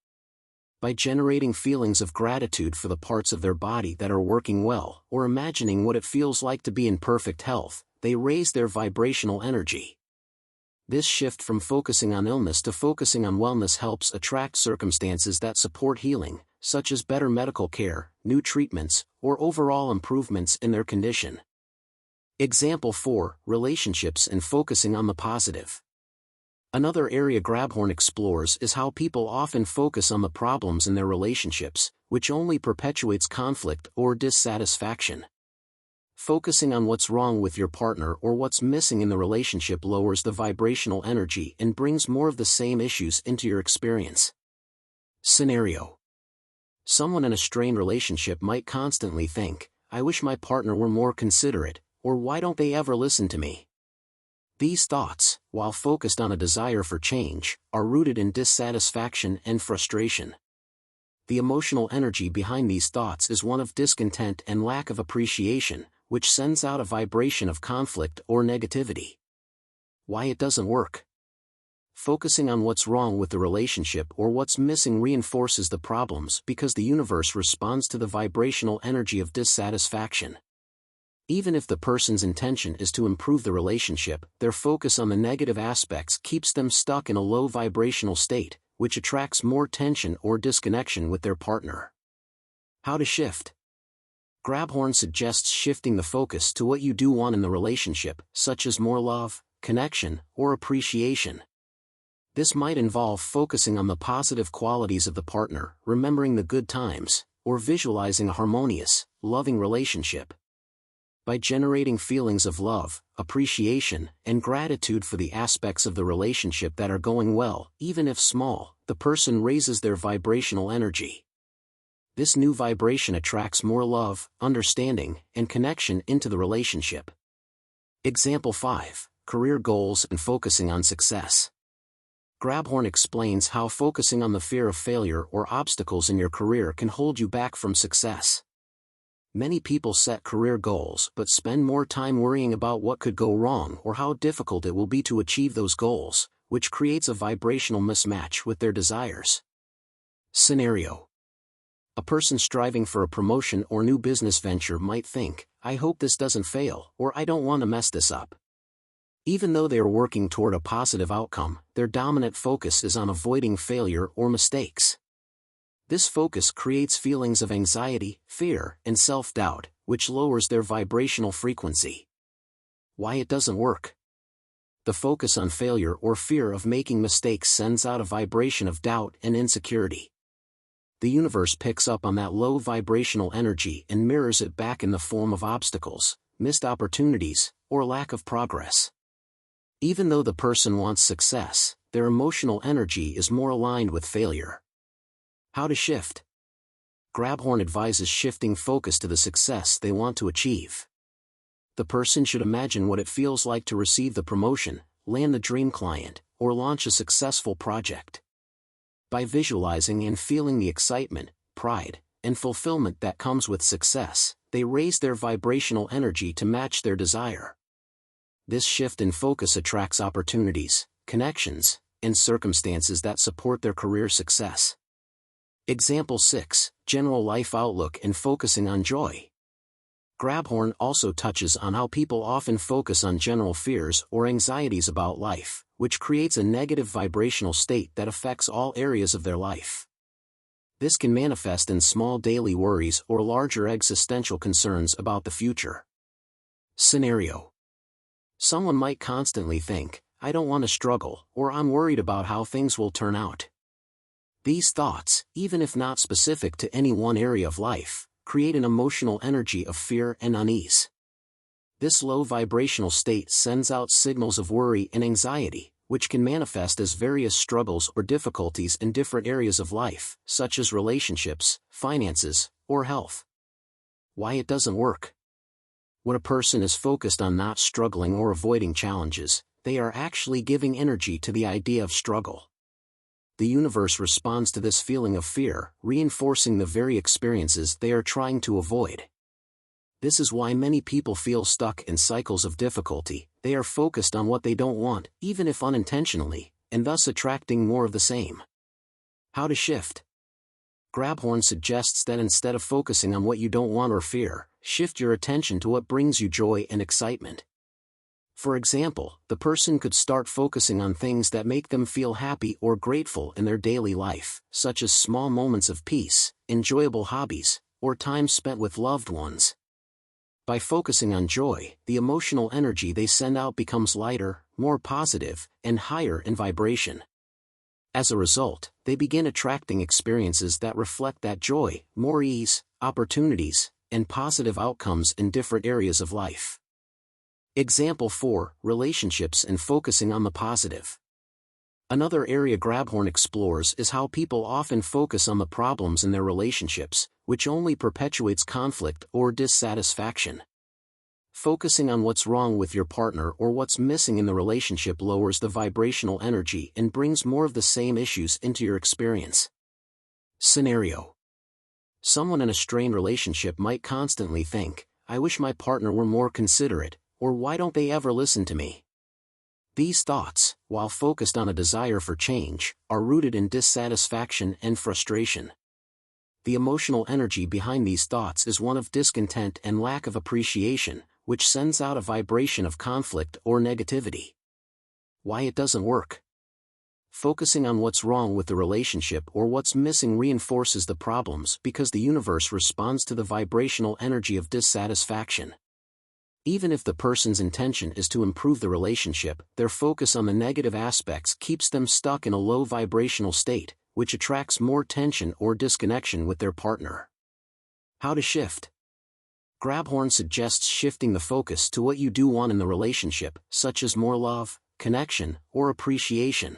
By generating feelings of gratitude for the parts of their body that are working well, or imagining what it feels like to be in perfect health, they raise their vibrational energy. This shift from focusing on illness to focusing on wellness helps attract circumstances that support healing, such as better medical care, new treatments, or overall improvements in their condition. Example 4, relationships and focusing on the positive. Another area Grabhorn explores is how people often focus on the problems in their relationships, which only perpetuates conflict or dissatisfaction. Focusing on what's wrong with your partner or what's missing in the relationship lowers the vibrational energy and brings more of the same issues into your experience. Scenario: someone in a strained relationship might constantly think, I wish my partner were more considerate, or why don't they ever listen to me? These thoughts, while focused on a desire for change, are rooted in dissatisfaction and frustration. The emotional energy behind these thoughts is one of discontent and lack of appreciation, which sends out a vibration of conflict or negativity. Why it doesn't work? Focusing on what's wrong with the relationship or what's missing reinforces the problems because the universe responds to the vibrational energy of dissatisfaction. Even if the person's intention is to improve the relationship, their focus on the negative aspects keeps them stuck in a low vibrational state, which attracts more tension or disconnection with their partner. How to shift. Grabhorn suggests shifting the focus to what you do want in the relationship, such as more love, connection, or appreciation. This might involve focusing on the positive qualities of the partner, remembering the good times, or visualizing a harmonious, loving relationship. By generating feelings of love, appreciation, and gratitude for the aspects of the relationship that are going well, even if small, the person raises their vibrational energy. This new vibration attracts more love, understanding, and connection into the relationship. Example 5. Career goals and focusing on success. Grabhorn explains how focusing on the fear of failure or obstacles in your career can hold you back from success. Many people set career goals but spend more time worrying about what could go wrong or how difficult it will be to achieve those goals, which creates a vibrational mismatch with their desires. Scenario. A person striving for a promotion or new business venture might think, "I hope this doesn't fail," or "I don't want to mess this up." Even though they are working toward a positive outcome, their dominant focus is on avoiding failure or mistakes. This focus creates feelings of anxiety, fear, and self-doubt, which lowers their vibrational frequency. Why it doesn't work. The focus on failure or fear of making mistakes sends out a vibration of doubt and insecurity. The universe picks up on that low vibrational energy and mirrors it back in the form of obstacles, missed opportunities, or lack of progress. Even though the person wants success, their emotional energy is more aligned with failure. How to shift. Grabhorn advises shifting focus to the success they want to achieve. The person should imagine what it feels like to receive the promotion, land the dream client, or launch a successful project. By visualizing and feeling the excitement, pride, and fulfillment that comes with success, they raise their vibrational energy to match their desire. This shift in focus attracts opportunities, connections, and circumstances that support their career success. Example 6. General life outlook and focusing on joy. Grabhorn also touches on how people often focus on general fears or anxieties about life, which creates a negative vibrational state that affects all areas of their life. This can manifest in small daily worries or larger existential concerns about the future. Scenario. Someone might constantly think, "I don't want to struggle," or "I'm worried about how things will turn out." These thoughts, even if not specific to any one area of life, create an emotional energy of fear and unease. This low vibrational state sends out signals of worry and anxiety, which can manifest as various struggles or difficulties in different areas of life, such as relationships, finances, or health. Why it doesn't work. When a person is focused on not struggling or avoiding challenges, they are actually giving energy to the idea of struggle. The universe responds to this feeling of fear, reinforcing the very experiences they are trying to avoid. This is why many people feel stuck in cycles of difficulty. They are focused on what they don't want, even if unintentionally, and thus attracting more of the same. How to shift. Grabhorn suggests that instead of focusing on what you don't want or fear, shift your attention to what brings you joy and excitement. For example, the person could start focusing on things that make them feel happy or grateful in their daily life, such as small moments of peace, enjoyable hobbies, or time spent with loved ones. By focusing on joy, the emotional energy they send out becomes lighter, more positive, and higher in vibration. As a result, they begin attracting experiences that reflect that joy, more ease, opportunities, and positive outcomes in different areas of life. Example 4. Relationships and focusing on the positive. Another area Grabhorn explores is how people often focus on the problems in their relationships, which only perpetuates conflict or dissatisfaction. Focusing on what's wrong with your partner or what's missing in the relationship lowers the vibrational energy and brings more of the same issues into your experience. Scenario. Someone in a strained relationship might constantly think, "I wish my partner were more considerate," or "why don't they ever listen to me?" These thoughts, while focused on a desire for change, are rooted in dissatisfaction and frustration. The emotional energy behind these thoughts is one of discontent and lack of appreciation, which sends out a vibration of conflict or negativity. Why it doesn't work. Focusing on what's wrong with the relationship or what's missing reinforces the problems because the universe responds to the vibrational energy of dissatisfaction. Even if the person's intention is to improve the relationship, their focus on the negative aspects keeps them stuck in a low vibrational state, which attracts more tension or disconnection with their partner. How to shift? Grabhorn suggests shifting the focus to what you do want in the relationship, such as more love, connection, or appreciation.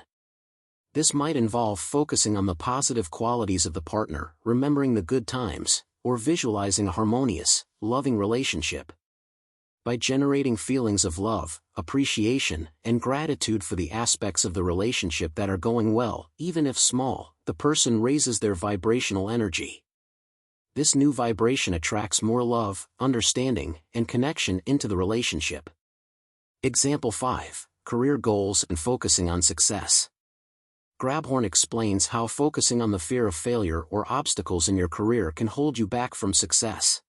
This might involve focusing on the positive qualities of the partner, remembering the good times, or visualizing a harmonious, loving relationship. By generating feelings of love, appreciation, and gratitude for the aspects of the relationship that are going well, even if small, the person raises their vibrational energy. This new vibration attracts more love, understanding, and connection into the relationship. Example 5. Career goals and focusing on success. Grabhorn explains how focusing on the fear of failure or obstacles in your career can hold you back from success.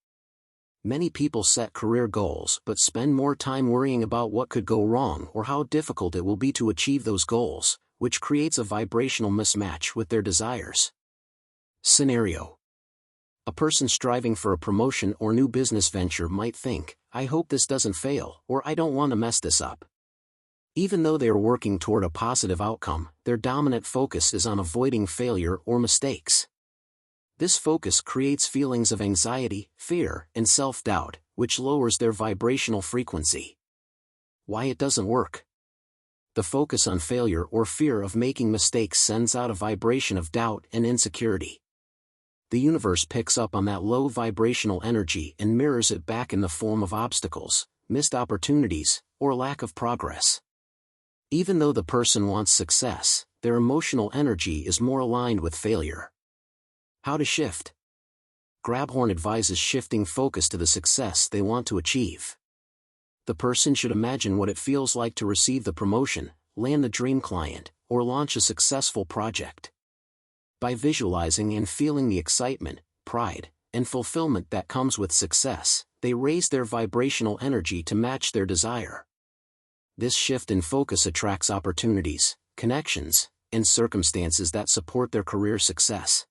Many people set career goals but spend more time worrying about what could go wrong or how difficult it will be to achieve those goals, which creates a vibrational mismatch with their desires. Scenario: a person striving for a promotion or new business venture might think, "I hope this doesn't fail," or "I don't want to mess this up." Even though they are working toward a positive outcome, their dominant focus is on avoiding failure or mistakes. This focus creates feelings of anxiety, fear, and self-doubt, which lowers their vibrational frequency. Why it doesn't work? The focus on failure or fear of making mistakes sends out a vibration of doubt and insecurity. The universe picks up on that low vibrational energy and mirrors it back in the form of obstacles, missed opportunities, or lack of progress. Even though the person wants success, their emotional energy is more aligned with failure. How to shift? Grabhorn advises shifting focus to the success they want to achieve. The person should imagine what it feels like to receive the promotion, land the dream client, or launch a successful project. By visualizing and feeling the excitement, pride, and fulfillment that comes with success, they raise their vibrational energy to match their desire. This shift in focus attracts opportunities, connections, and circumstances that support their career success.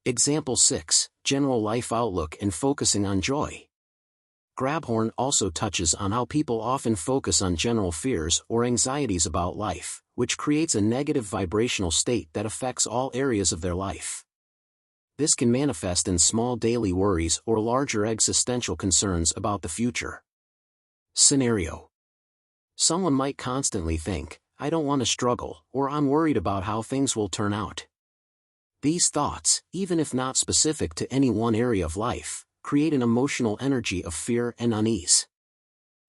Example 6. General life outlook and focusing on joy. Grabhorn also touches on how people often focus on general fears or anxieties about life, which creates a negative vibrational state that affects all areas of their life. This can manifest in small daily worries or larger existential concerns about the future. Scenario: someone might constantly think, "I don't want to struggle," or "I'm worried about how things will turn out." These thoughts, even if not specific to any one area of life, create an emotional energy of fear and unease.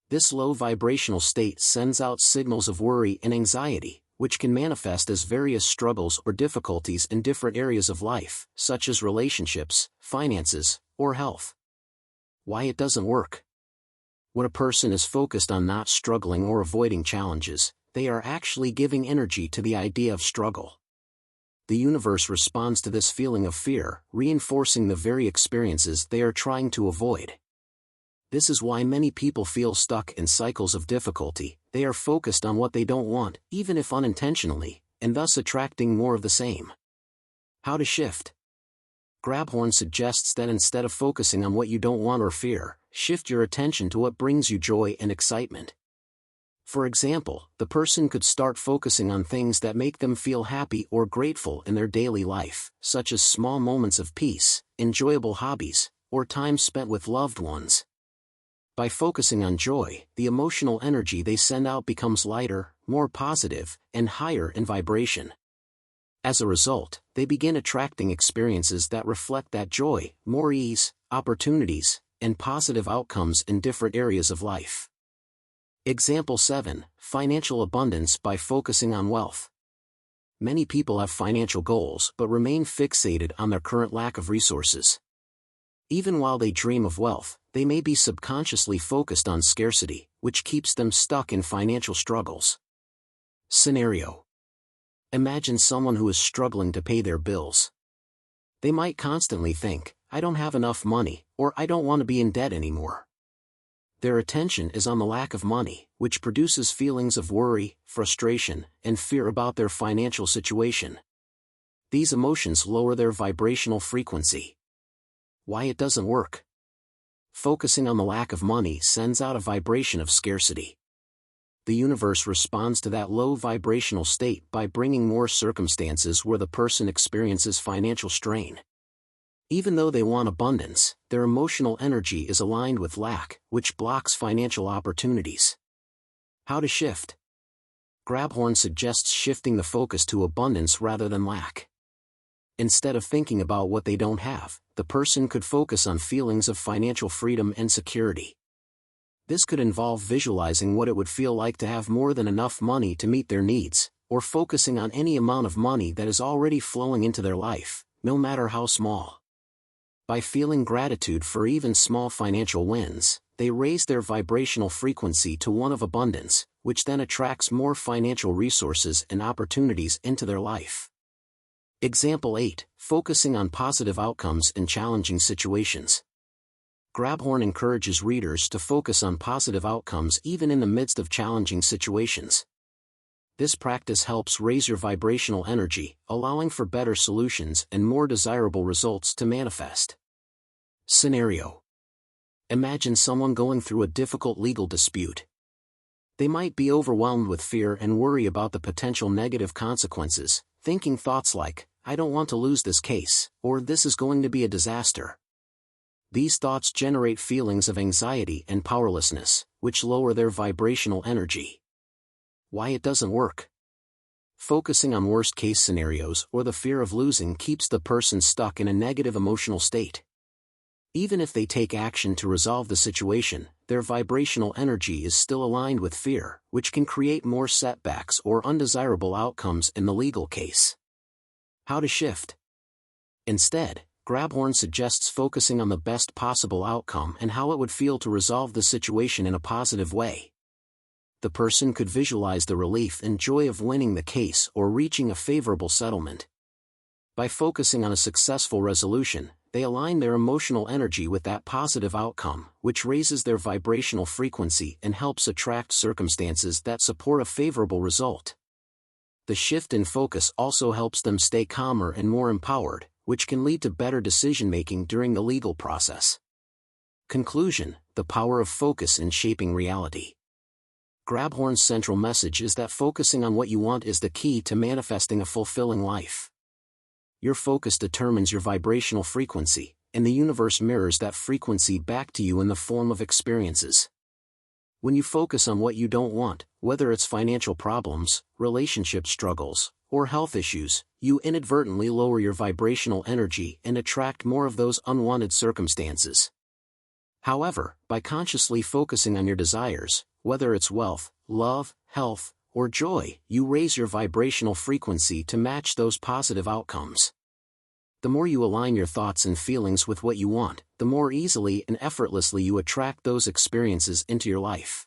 This low vibrational state sends out signals of worry and anxiety, which can manifest as various struggles or difficulties in different areas of life, such as relationships, finances, or health. Why it doesn't work? When a person is focused on not struggling or avoiding challenges, they are actually giving energy to the idea of struggle. The universe responds to this feeling of fear, reinforcing the very experiences they are trying to avoid. This is why many people feel stuck in cycles of difficulty. They are focused on what they don't want, even if unintentionally, and thus attracting more of the same. How to shift? Grabhorn suggests that instead of focusing on what you don't want or fear, shift your attention to what brings you joy and excitement. For example, the person could start focusing on things that make them feel happy or grateful in their daily life, such as small moments of peace, enjoyable hobbies, or time spent with loved ones. By focusing on joy, the emotional energy they send out becomes lighter, more positive, and higher in vibration. As a result, they begin attracting experiences that reflect that joy, more ease, opportunities, and positive outcomes in different areas of life. Example 7. Financial abundance by focusing on wealth. Many people have financial goals but remain fixated on their current lack of resources. Even while they dream of wealth, they may be subconsciously focused on scarcity, which keeps them stuck in financial struggles. Scenario: imagine someone who is struggling to pay their bills. They might constantly think, "I don't have enough money," or "I don't want to be in debt anymore." Their attention is on the lack of money, which produces feelings of worry, frustration, and fear about their financial situation. These emotions lower their vibrational frequency. Why it doesn't work? Focusing on the lack of money sends out a vibration of scarcity. The universe responds to that low vibrational state by bringing more circumstances where the person experiences financial strain. Even though they want abundance, their emotional energy is aligned with lack, which blocks financial opportunities. How to shift? Grabhorn suggests shifting the focus to abundance rather than lack. Instead of thinking about what they don't have, the person could focus on feelings of financial freedom and security. This could involve visualizing what it would feel like to have more than enough money to meet their needs, or focusing on any amount of money that is already flowing into their life, no matter how small. By feeling gratitude for even small financial wins, they raise their vibrational frequency to one of abundance, which then attracts more financial resources and opportunities into their life. Example 8. Focusing on positive outcomes in challenging situations. Grabhorn encourages readers to focus on positive outcomes even in the midst of challenging situations. This practice helps raise your vibrational energy, allowing for better solutions and more desirable results to manifest. Scenario: imagine someone going through a difficult legal dispute. They might be overwhelmed with fear and worry about the potential negative consequences, thinking thoughts like, "I don't want to lose this case," or "this is going to be a disaster." These thoughts generate feelings of anxiety and powerlessness, which lower their vibrational energy. Why it doesn't work? Focusing on worst-case scenarios or the fear of losing keeps the person stuck in a negative emotional state. Even if they take action to resolve the situation, their vibrational energy is still aligned with fear, which can create more setbacks or undesirable outcomes in the legal case. How to shift? Instead, Grabhorn suggests focusing on the best possible outcome and how it would feel to resolve the situation in a positive way. The person could visualize the relief and joy of winning the case or reaching a favorable settlement. By focusing on a successful resolution, they align their emotional energy with that positive outcome, which raises their vibrational frequency and helps attract circumstances that support a favorable result. The shift in focus also helps them stay calmer and more empowered, which can lead to better decision-making during the legal process. Conclusion: the power of focus in shaping reality. Grabhorn's central message is that focusing on what you want is the key to manifesting a fulfilling life. Your focus determines your vibrational frequency, and the universe mirrors that frequency back to you in the form of experiences. When you focus on what you don't want, whether it's financial problems, relationship struggles, or health issues, you inadvertently lower your vibrational energy and attract more of those unwanted circumstances. However, by consciously focusing on your desires, whether it's wealth, love, health, or joy, you raise your vibrational frequency to match those positive outcomes. The more you align your thoughts and feelings with what you want, the more easily and effortlessly you attract those experiences into your life.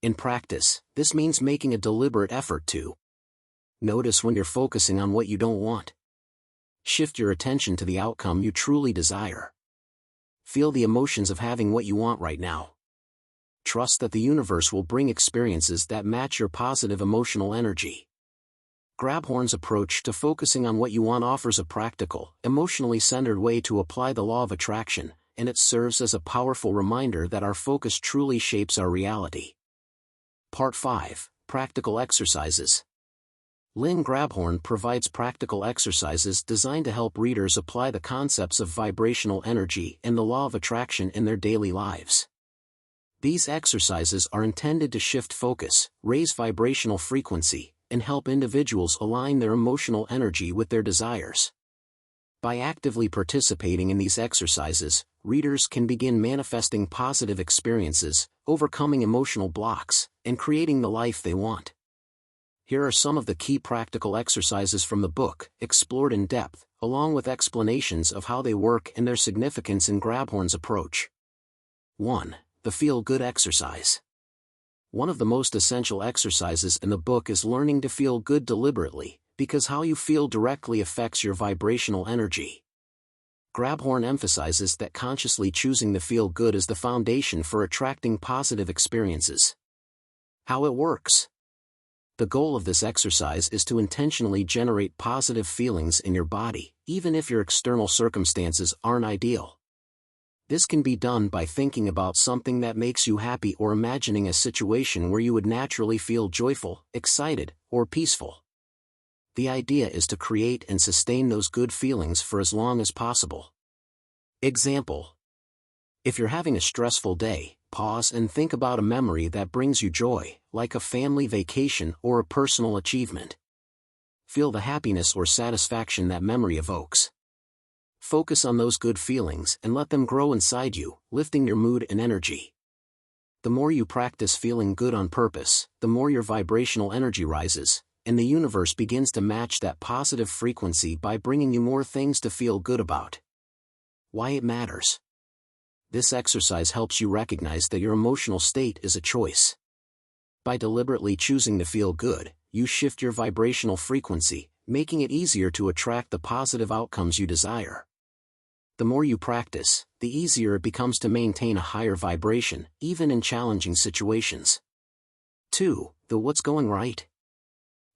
In practice, this means making a deliberate effort to notice when you're focusing on what you don't want. Shift your attention to the outcome you truly desire. Feel the emotions of having what you want right now. Trust that the universe will bring experiences that match your positive emotional energy. Grabhorn's approach to focusing on what you want offers a practical, emotionally centered way to apply the law of attraction, and it serves as a powerful reminder that our focus truly shapes our reality. Part 5. Practical Exercises. Lynn Grabhorn provides practical exercises designed to help readers apply the concepts of vibrational energy and the law of attraction in their daily lives. These exercises are intended to shift focus, raise vibrational frequency, and help individuals align their emotional energy with their desires. By actively participating in these exercises, readers can begin manifesting positive experiences, overcoming emotional blocks, and creating the life they want. Here are some of the key practical exercises from the book, explored in depth, along with explanations of how they work and their significance in Grabhorn's approach. 1. The feel-good exercise. One of the most essential exercises in the book is learning to feel good deliberately, because how you feel directly affects your vibrational energy. Grabhorn emphasizes that consciously choosing to feel good is the foundation for attracting positive experiences. How it works. The goal of this exercise is to intentionally generate positive feelings in your body, even if your external circumstances aren't ideal. This can be done by thinking about something that makes you happy or imagining a situation where you would naturally feel joyful, excited, or peaceful. The idea is to create and sustain those good feelings for as long as possible. Example: if you're having a stressful day, pause and think about a memory that brings you joy, like a family vacation or a personal achievement. Feel the happiness or satisfaction that memory evokes. Focus on those good feelings and let them grow inside you, lifting your mood and energy. The more you practice feeling good on purpose, the more your vibrational energy rises, and the universe begins to match that positive frequency by bringing you more things to feel good about. Why it matters. This exercise helps you recognize that your emotional state is a choice. By deliberately choosing to feel good, you shift your vibrational frequency, making it easier to attract the positive outcomes you desire. The more you practice, the easier it becomes to maintain a higher vibration, even in challenging situations. 2. The What's Going Right?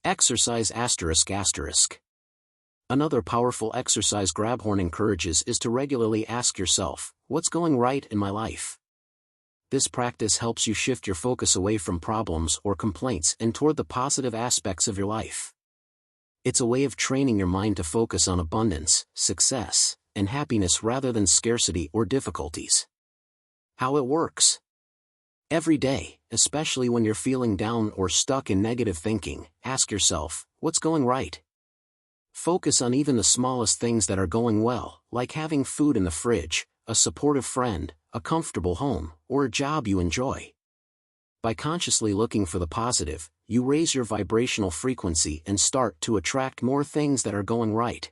Exercise ***. Another powerful exercise Grabhorn encourages is to regularly ask yourself, what's going right in my life? This practice helps you shift your focus away from problems or complaints and toward the positive aspects of your life. It's a way of training your mind to focus on abundance, success, and happiness rather than scarcity or difficulties. How it works. Every day, especially when you're feeling down or stuck in negative thinking, ask yourself, what's going right? Focus on even the smallest things that are going well, like having food in the fridge, a supportive friend, a comfortable home, or a job you enjoy. By consciously looking for the positive, you raise your vibrational frequency and start to attract more things that are going right.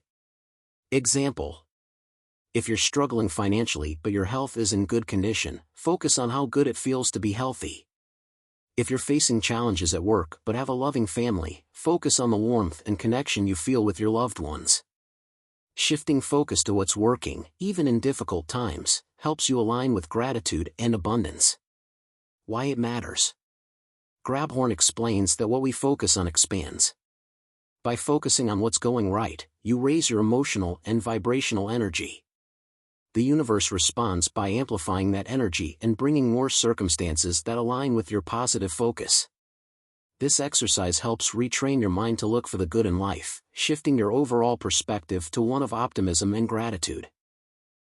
Example: if you're struggling financially but your health is in good condition, focus on how good it feels to be healthy. If you're facing challenges at work but have a loving family, focus on the warmth and connection you feel with your loved ones. Shifting focus to what's working, even in difficult times, helps you align with gratitude and abundance. Why it matters. Grabhorn explains that what we focus on expands. By focusing on what's going right, you raise your emotional and vibrational energy. The universe responds by amplifying that energy and bringing more circumstances that align with your positive focus. This exercise helps retrain your mind to look for the good in life, shifting your overall perspective to one of optimism and gratitude.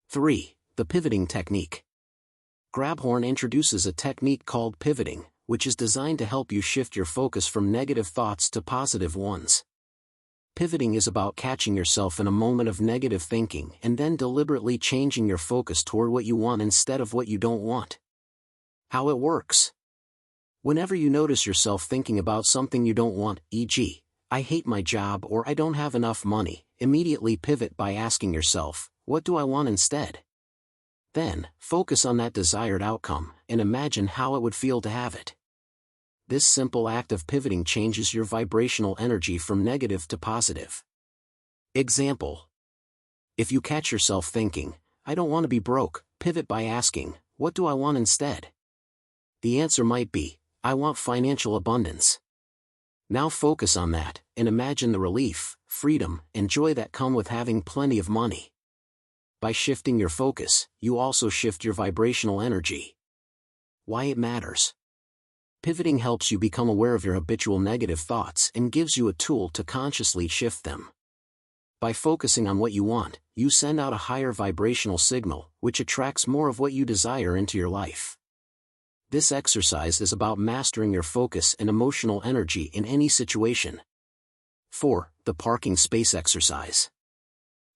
3. The pivoting technique. Grabhorn introduces a technique called pivoting, which is designed to help you shift your focus from negative thoughts to positive ones. Pivoting is about catching yourself in a moment of negative thinking and then deliberately changing your focus toward what you want instead of what you don't want. How it works. Whenever you notice yourself thinking about something you don't want, e.g., I hate my job or I don't have enough money, immediately pivot by asking yourself, what do I want instead? Then, focus on that desired outcome and imagine how it would feel to have it. This simple act of pivoting changes your vibrational energy from negative to positive. Example: if you catch yourself thinking, I don't want to be broke, pivot by asking, what do I want instead? The answer might be, I want financial abundance. Now focus on that, and imagine the relief, freedom, and joy that come with having plenty of money. By shifting your focus, you also shift your vibrational energy. Why it matters. Pivoting helps you become aware of your habitual negative thoughts and gives you a tool to consciously shift them. By focusing on what you want, you send out a higher vibrational signal, which attracts more of what you desire into your life. This exercise is about mastering your focus and emotional energy in any situation. 4. The parking space exercise.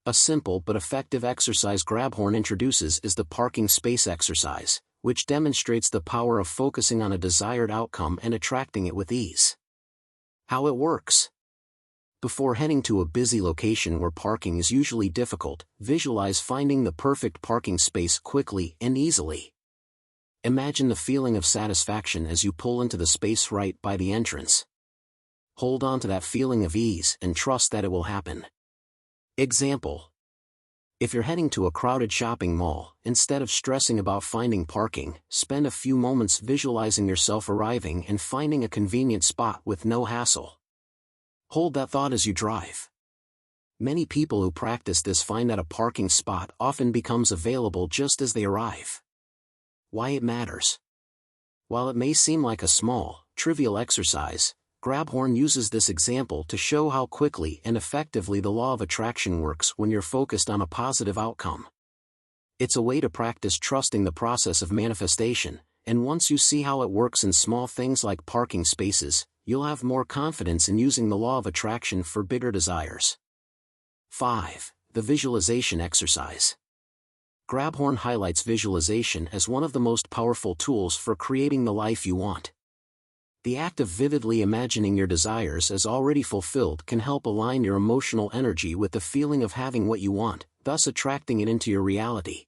A simple but effective exercise Grabhorn introduces is the parking space exercise, which demonstrates the power of focusing on a desired outcome and attracting it with ease. How it works. Before heading to a busy location where parking is usually difficult, visualize finding the perfect parking space quickly and easily. Imagine the feeling of satisfaction as you pull into the space right by the entrance. Hold on to that feeling of ease and trust that it will happen. Example: If you're heading to a crowded shopping mall, instead of stressing about finding parking, spend a few moments visualizing yourself arriving and finding a convenient spot with no hassle. Hold that thought as you drive. Many people who practice this find that a parking spot often becomes available just as they arrive. Why it matters. While it may seem like a small, trivial exercise, Grabhorn uses this example to show how quickly and effectively the law of attraction works when you're focused on a positive outcome. It's a way to practice trusting the process of manifestation, and once you see how it works in small things like parking spaces, you'll have more confidence in using the law of attraction for bigger desires. 5. The visualization exercise. Grabhorn highlights visualization as one of the most powerful tools for creating the life you want. The act of vividly imagining your desires as already fulfilled can help align your emotional energy with the feeling of having what you want, thus attracting it into your reality.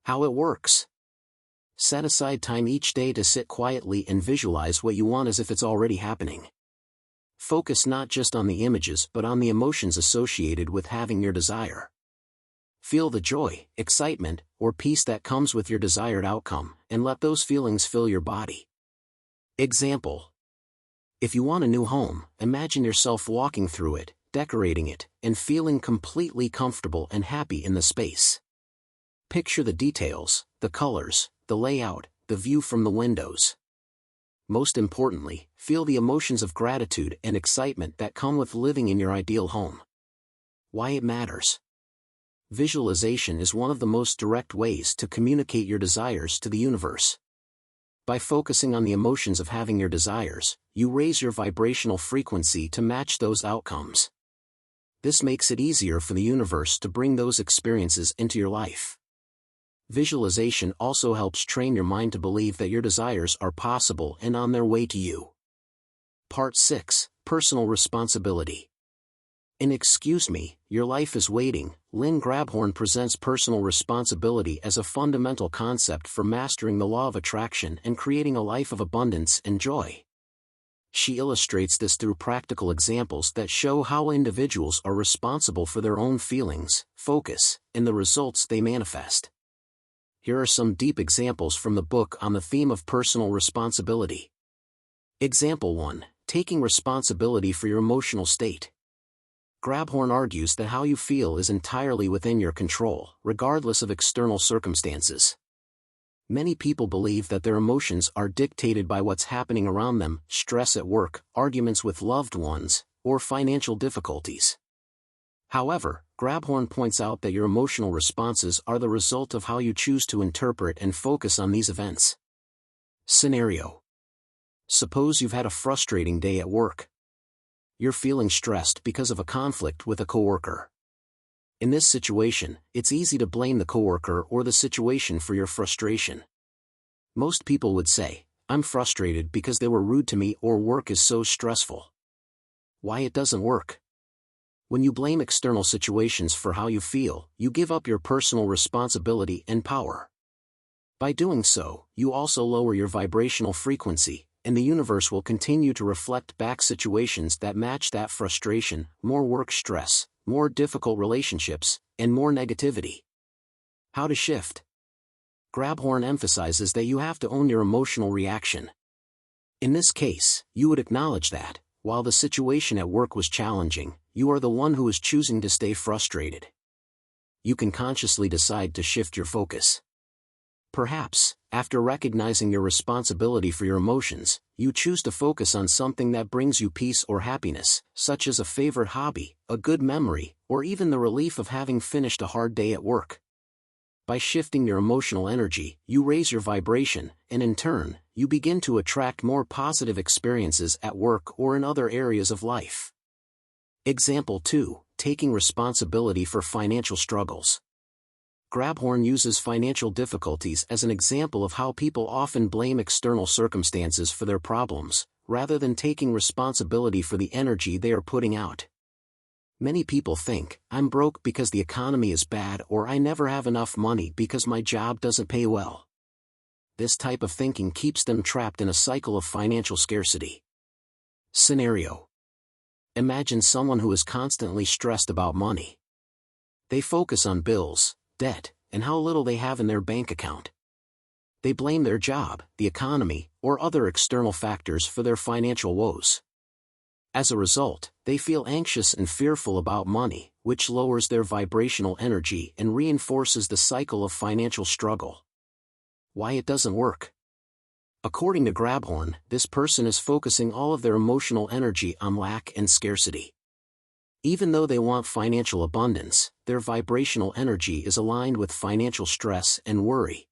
How it works. Set aside time each day to sit quietly and visualize what you want as if it's already happening. Focus not just on the images but on the emotions associated with having your desire. Feel the joy, excitement, or peace that comes with your desired outcome, and let those feelings fill your body. Example. If you want a new home, imagine yourself walking through it, decorating it, and feeling completely comfortable and happy in the space. Picture the details, the colors, the layout, the view from the windows. Most importantly, feel the emotions of gratitude and excitement that come with living in your ideal home. Why it matters. Visualization is one of the most direct ways to communicate your desires to the universe. By focusing on the emotions of having your desires, you raise your vibrational frequency to match those outcomes. This makes it easier for the universe to bring those experiences into your life. Visualization also helps train your mind to believe that your desires are possible and on their way to you. Part 6. Personal Responsibility. In Excuse Me, Your Life is Waiting, Lynn Grabhorn presents personal responsibility as a fundamental concept for mastering the law of attraction and creating a life of abundance and joy. She illustrates this through practical examples that show how individuals are responsible for their own feelings, focus, and the results they manifest. Here are some deep examples from the book on the theme of personal responsibility. Example 1. Taking responsibility for your emotional state. Grabhorn argues that how you feel is entirely within your control, regardless of external circumstances. Many people believe that their emotions are dictated by what's happening around them, stress at work, arguments with loved ones, or financial difficulties. However, Grabhorn points out that your emotional responses are the result of how you choose to interpret and focus on these events. Scenario. Suppose you've had a frustrating day at work. You're feeling stressed because of a conflict with a coworker. In this situation, it's easy to blame the coworker or the situation for your frustration. Most people would say, "I'm frustrated because they were rude to me or work is so stressful." Why it doesn't work? When you blame external situations for how you feel, you give up your personal responsibility and power. By doing so, you also lower your vibrational frequency, and the universe will continue to reflect back situations that match that frustration, more work stress, more difficult relationships, and more negativity. How to shift? Grabhorn emphasizes that you have to own your emotional reaction. In this case, you would acknowledge that, while the situation at work was challenging, you are the one who is choosing to stay frustrated. You can consciously decide to shift your focus. Perhaps, after recognizing your responsibility for your emotions, you choose to focus on something that brings you peace or happiness, such as a favorite hobby, a good memory, or even the relief of having finished a hard day at work. By shifting your emotional energy, you raise your vibration, and in turn, you begin to attract more positive experiences at work or in other areas of life. Example 2. Taking responsibility for financial struggles. Grabhorn uses financial difficulties as an example of how people often blame external circumstances for their problems, rather than taking responsibility for the energy they are putting out. Many people think, "I'm broke because the economy is bad," or "I never have enough money because my job doesn't pay well." This type of thinking keeps them trapped in a cycle of financial scarcity. Scenario. Imagine someone who is constantly stressed about money. They focus on bills, debt, and how little they have in their bank account. They blame their job, the economy, or other external factors for their financial woes. As a result, they feel anxious and fearful about money, which lowers their vibrational energy and reinforces the cycle of financial struggle. Why it doesn't work? According to Grabhorn, this person is focusing all of their emotional energy on lack and scarcity. Even though they want financial abundance, their vibrational energy is aligned with financial stress and worry.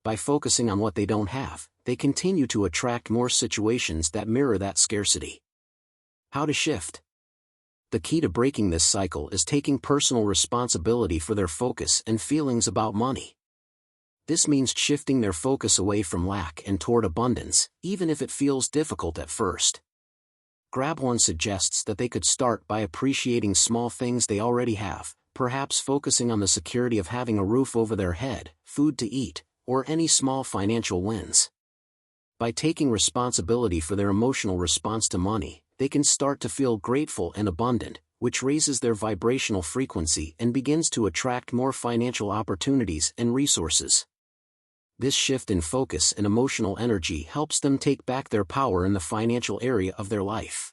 By focusing on what they don't have, they continue to attract more situations that mirror that scarcity. How to shift? The key to breaking this cycle is taking personal responsibility for their focus and feelings about money. This means shifting their focus away from lack and toward abundance, even if it feels difficult at first. Grabhorn suggests that they could start by appreciating small things they already have, perhaps focusing on the security of having a roof over their head, food to eat, or any small financial wins. By taking responsibility for their emotional response to money, they can start to feel grateful and abundant, which raises their vibrational frequency and begins to attract more financial opportunities and resources. This shift in focus and emotional energy helps them take back their power in the financial area of their life.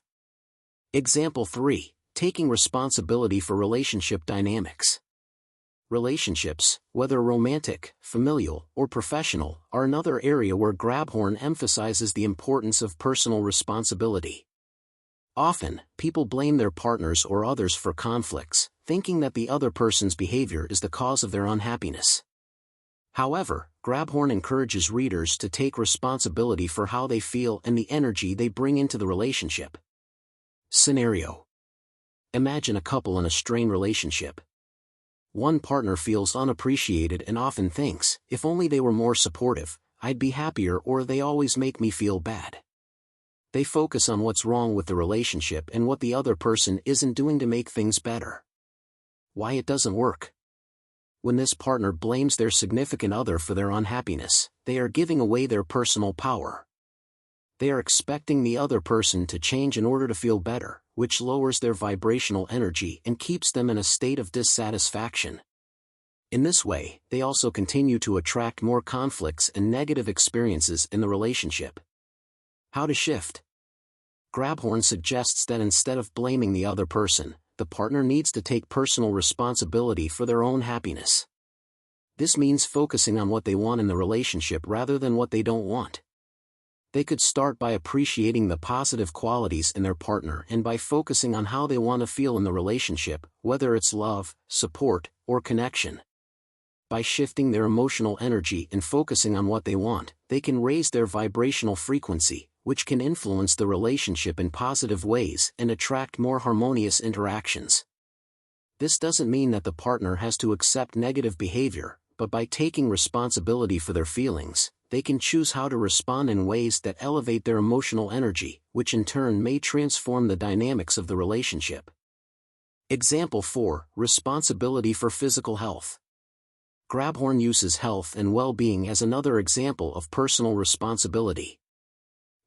Example 3. Taking responsibility for relationship dynamics. Relationships, whether romantic, familial, or professional, are another area where Grabhorn emphasizes the importance of personal responsibility. Often, people blame their partners or others for conflicts, thinking that the other person's behavior is the cause of their unhappiness. However, Grabhorn encourages readers to take responsibility for how they feel and the energy they bring into the relationship. Scenario: imagine a couple in a strained relationship. One partner feels unappreciated and often thinks, if only they were more supportive, I'd be happier, or they always make me feel bad. They focus on what's wrong with the relationship and what the other person isn't doing to make things better. Why it doesn't work? When this partner blames their significant other for their unhappiness, they are giving away their personal power. They are expecting the other person to change in order to feel better, which lowers their vibrational energy and keeps them in a state of dissatisfaction. In this way, they also continue to attract more conflicts and negative experiences in the relationship. How to shift? Grabhorn suggests that instead of blaming the other person, the partner needs to take personal responsibility for their own happiness. This means focusing on what they want in the relationship rather than what they don't want. They could start by appreciating the positive qualities in their partner and by focusing on how they want to feel in the relationship, whether it's love, support, or connection. By shifting their emotional energy and focusing on what they want, they can raise their vibrational frequency, which can influence the relationship in positive ways and attract more harmonious interactions. This doesn't mean that the partner has to accept negative behavior, but by taking responsibility for their feelings, they can choose how to respond in ways that elevate their emotional energy, which in turn may transform the dynamics of the relationship. Example 4. Responsibility for physical health. Grabhorn uses health and well-being as another example of personal responsibility.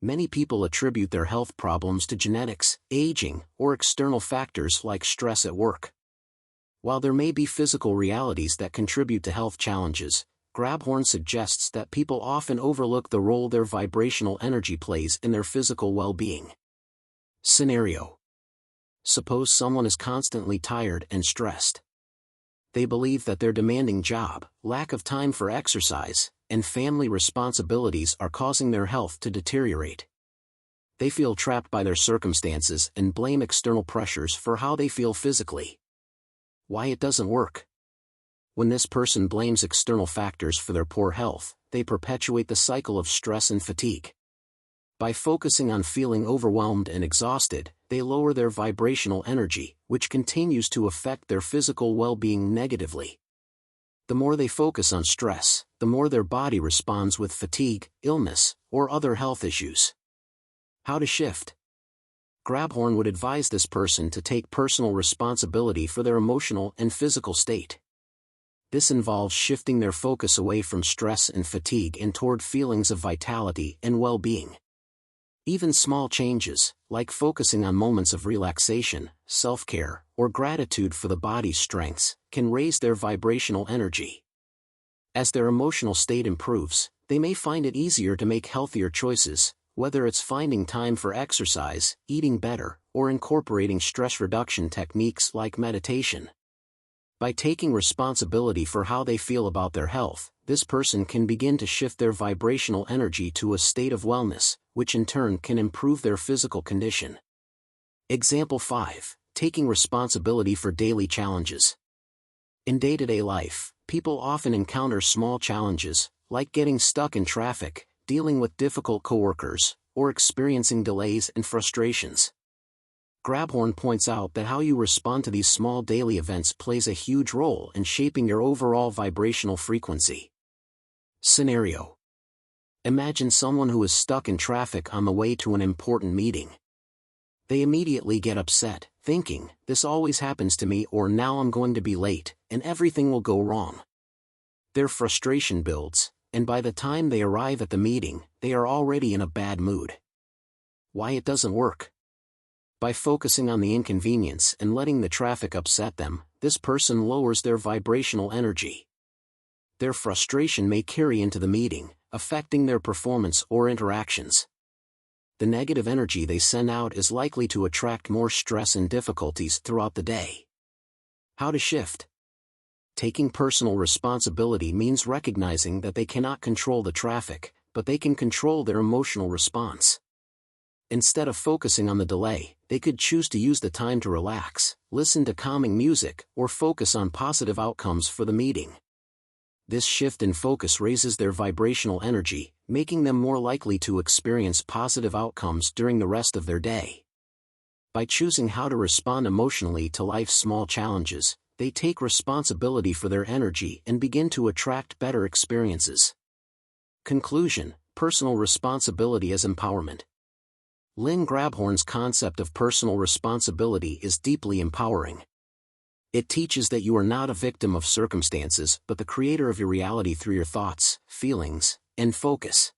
Many people attribute their health problems to genetics, aging, or external factors like stress at work. While there may be physical realities that contribute to health challenges, Grabhorn suggests that people often overlook the role their vibrational energy plays in their physical well-being. Scenario: suppose someone is constantly tired and stressed. They believe that their demanding job, lack of time for exercise, and family responsibilities are causing their health to deteriorate. They feel trapped by their circumstances and blame external pressures for how they feel physically. Why it doesn't work? When this person blames external factors for their poor health, they perpetuate the cycle of stress and fatigue. By focusing on feeling overwhelmed and exhausted, they lower their vibrational energy, which continues to affect their physical well-being negatively. The more they focus on stress, the more their body responds with fatigue, illness, or other health issues. How to shift? Grabhorn would advise this person to take personal responsibility for their emotional and physical state. This involves shifting their focus away from stress and fatigue and toward feelings of vitality and well-being. Even small changes, like focusing on moments of relaxation, self-care, or gratitude for the body's strengths, can raise their vibrational energy. As their emotional state improves, they may find it easier to make healthier choices, whether it's finding time for exercise, eating better, or incorporating stress reduction techniques like meditation. By taking responsibility for how they feel about their health, this person can begin to shift their vibrational energy to a state of wellness, which in turn can improve their physical condition. Example 5. Taking responsibility for daily challenges. In day-to-day life, people often encounter small challenges, like getting stuck in traffic, dealing with difficult coworkers, or experiencing delays and frustrations. Grabhorn points out that how you respond to these small daily events plays a huge role in shaping your overall vibrational frequency. Scenario: imagine someone who is stuck in traffic on the way to an important meeting. They immediately get upset, thinking, "This always happens to me," or "Now I'm going to be late, and everything will go wrong." Their frustration builds, and by the time they arrive at the meeting, they are already in a bad mood. Why it doesn't work? By focusing on the inconvenience and letting the traffic upset them, this person lowers their vibrational energy. Their frustration may carry into the meeting, affecting their performance or interactions. The negative energy they send out is likely to attract more stress and difficulties throughout the day. How to shift? Taking personal responsibility means recognizing that they cannot control the traffic, but they can control their emotional response. Instead of focusing on the delay, they could choose to use the time to relax, listen to calming music, or focus on positive outcomes for the meeting. This shift in focus raises their vibrational energy, making them more likely to experience positive outcomes during the rest of their day. By choosing how to respond emotionally to life's small challenges, they take responsibility for their energy and begin to attract better experiences. Conclusion: personal responsibility as empowerment. Lynn Grabhorn's concept of personal responsibility is deeply empowering. It teaches that you are not a victim of circumstances but the creator of your reality through your thoughts, feelings, and focus.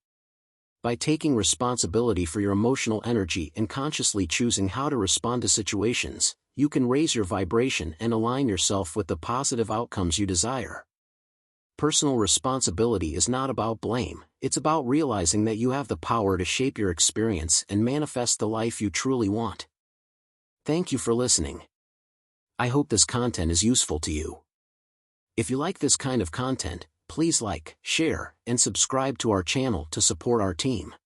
By taking responsibility for your emotional energy and consciously choosing how to respond to situations, you can raise your vibration and align yourself with the positive outcomes you desire. Personal responsibility is not about blame, it's about realizing that you have the power to shape your experience and manifest the life you truly want. Thank you for listening. I hope this content is useful to you. If you like this kind of content, please like, share, and subscribe to our channel to support our team.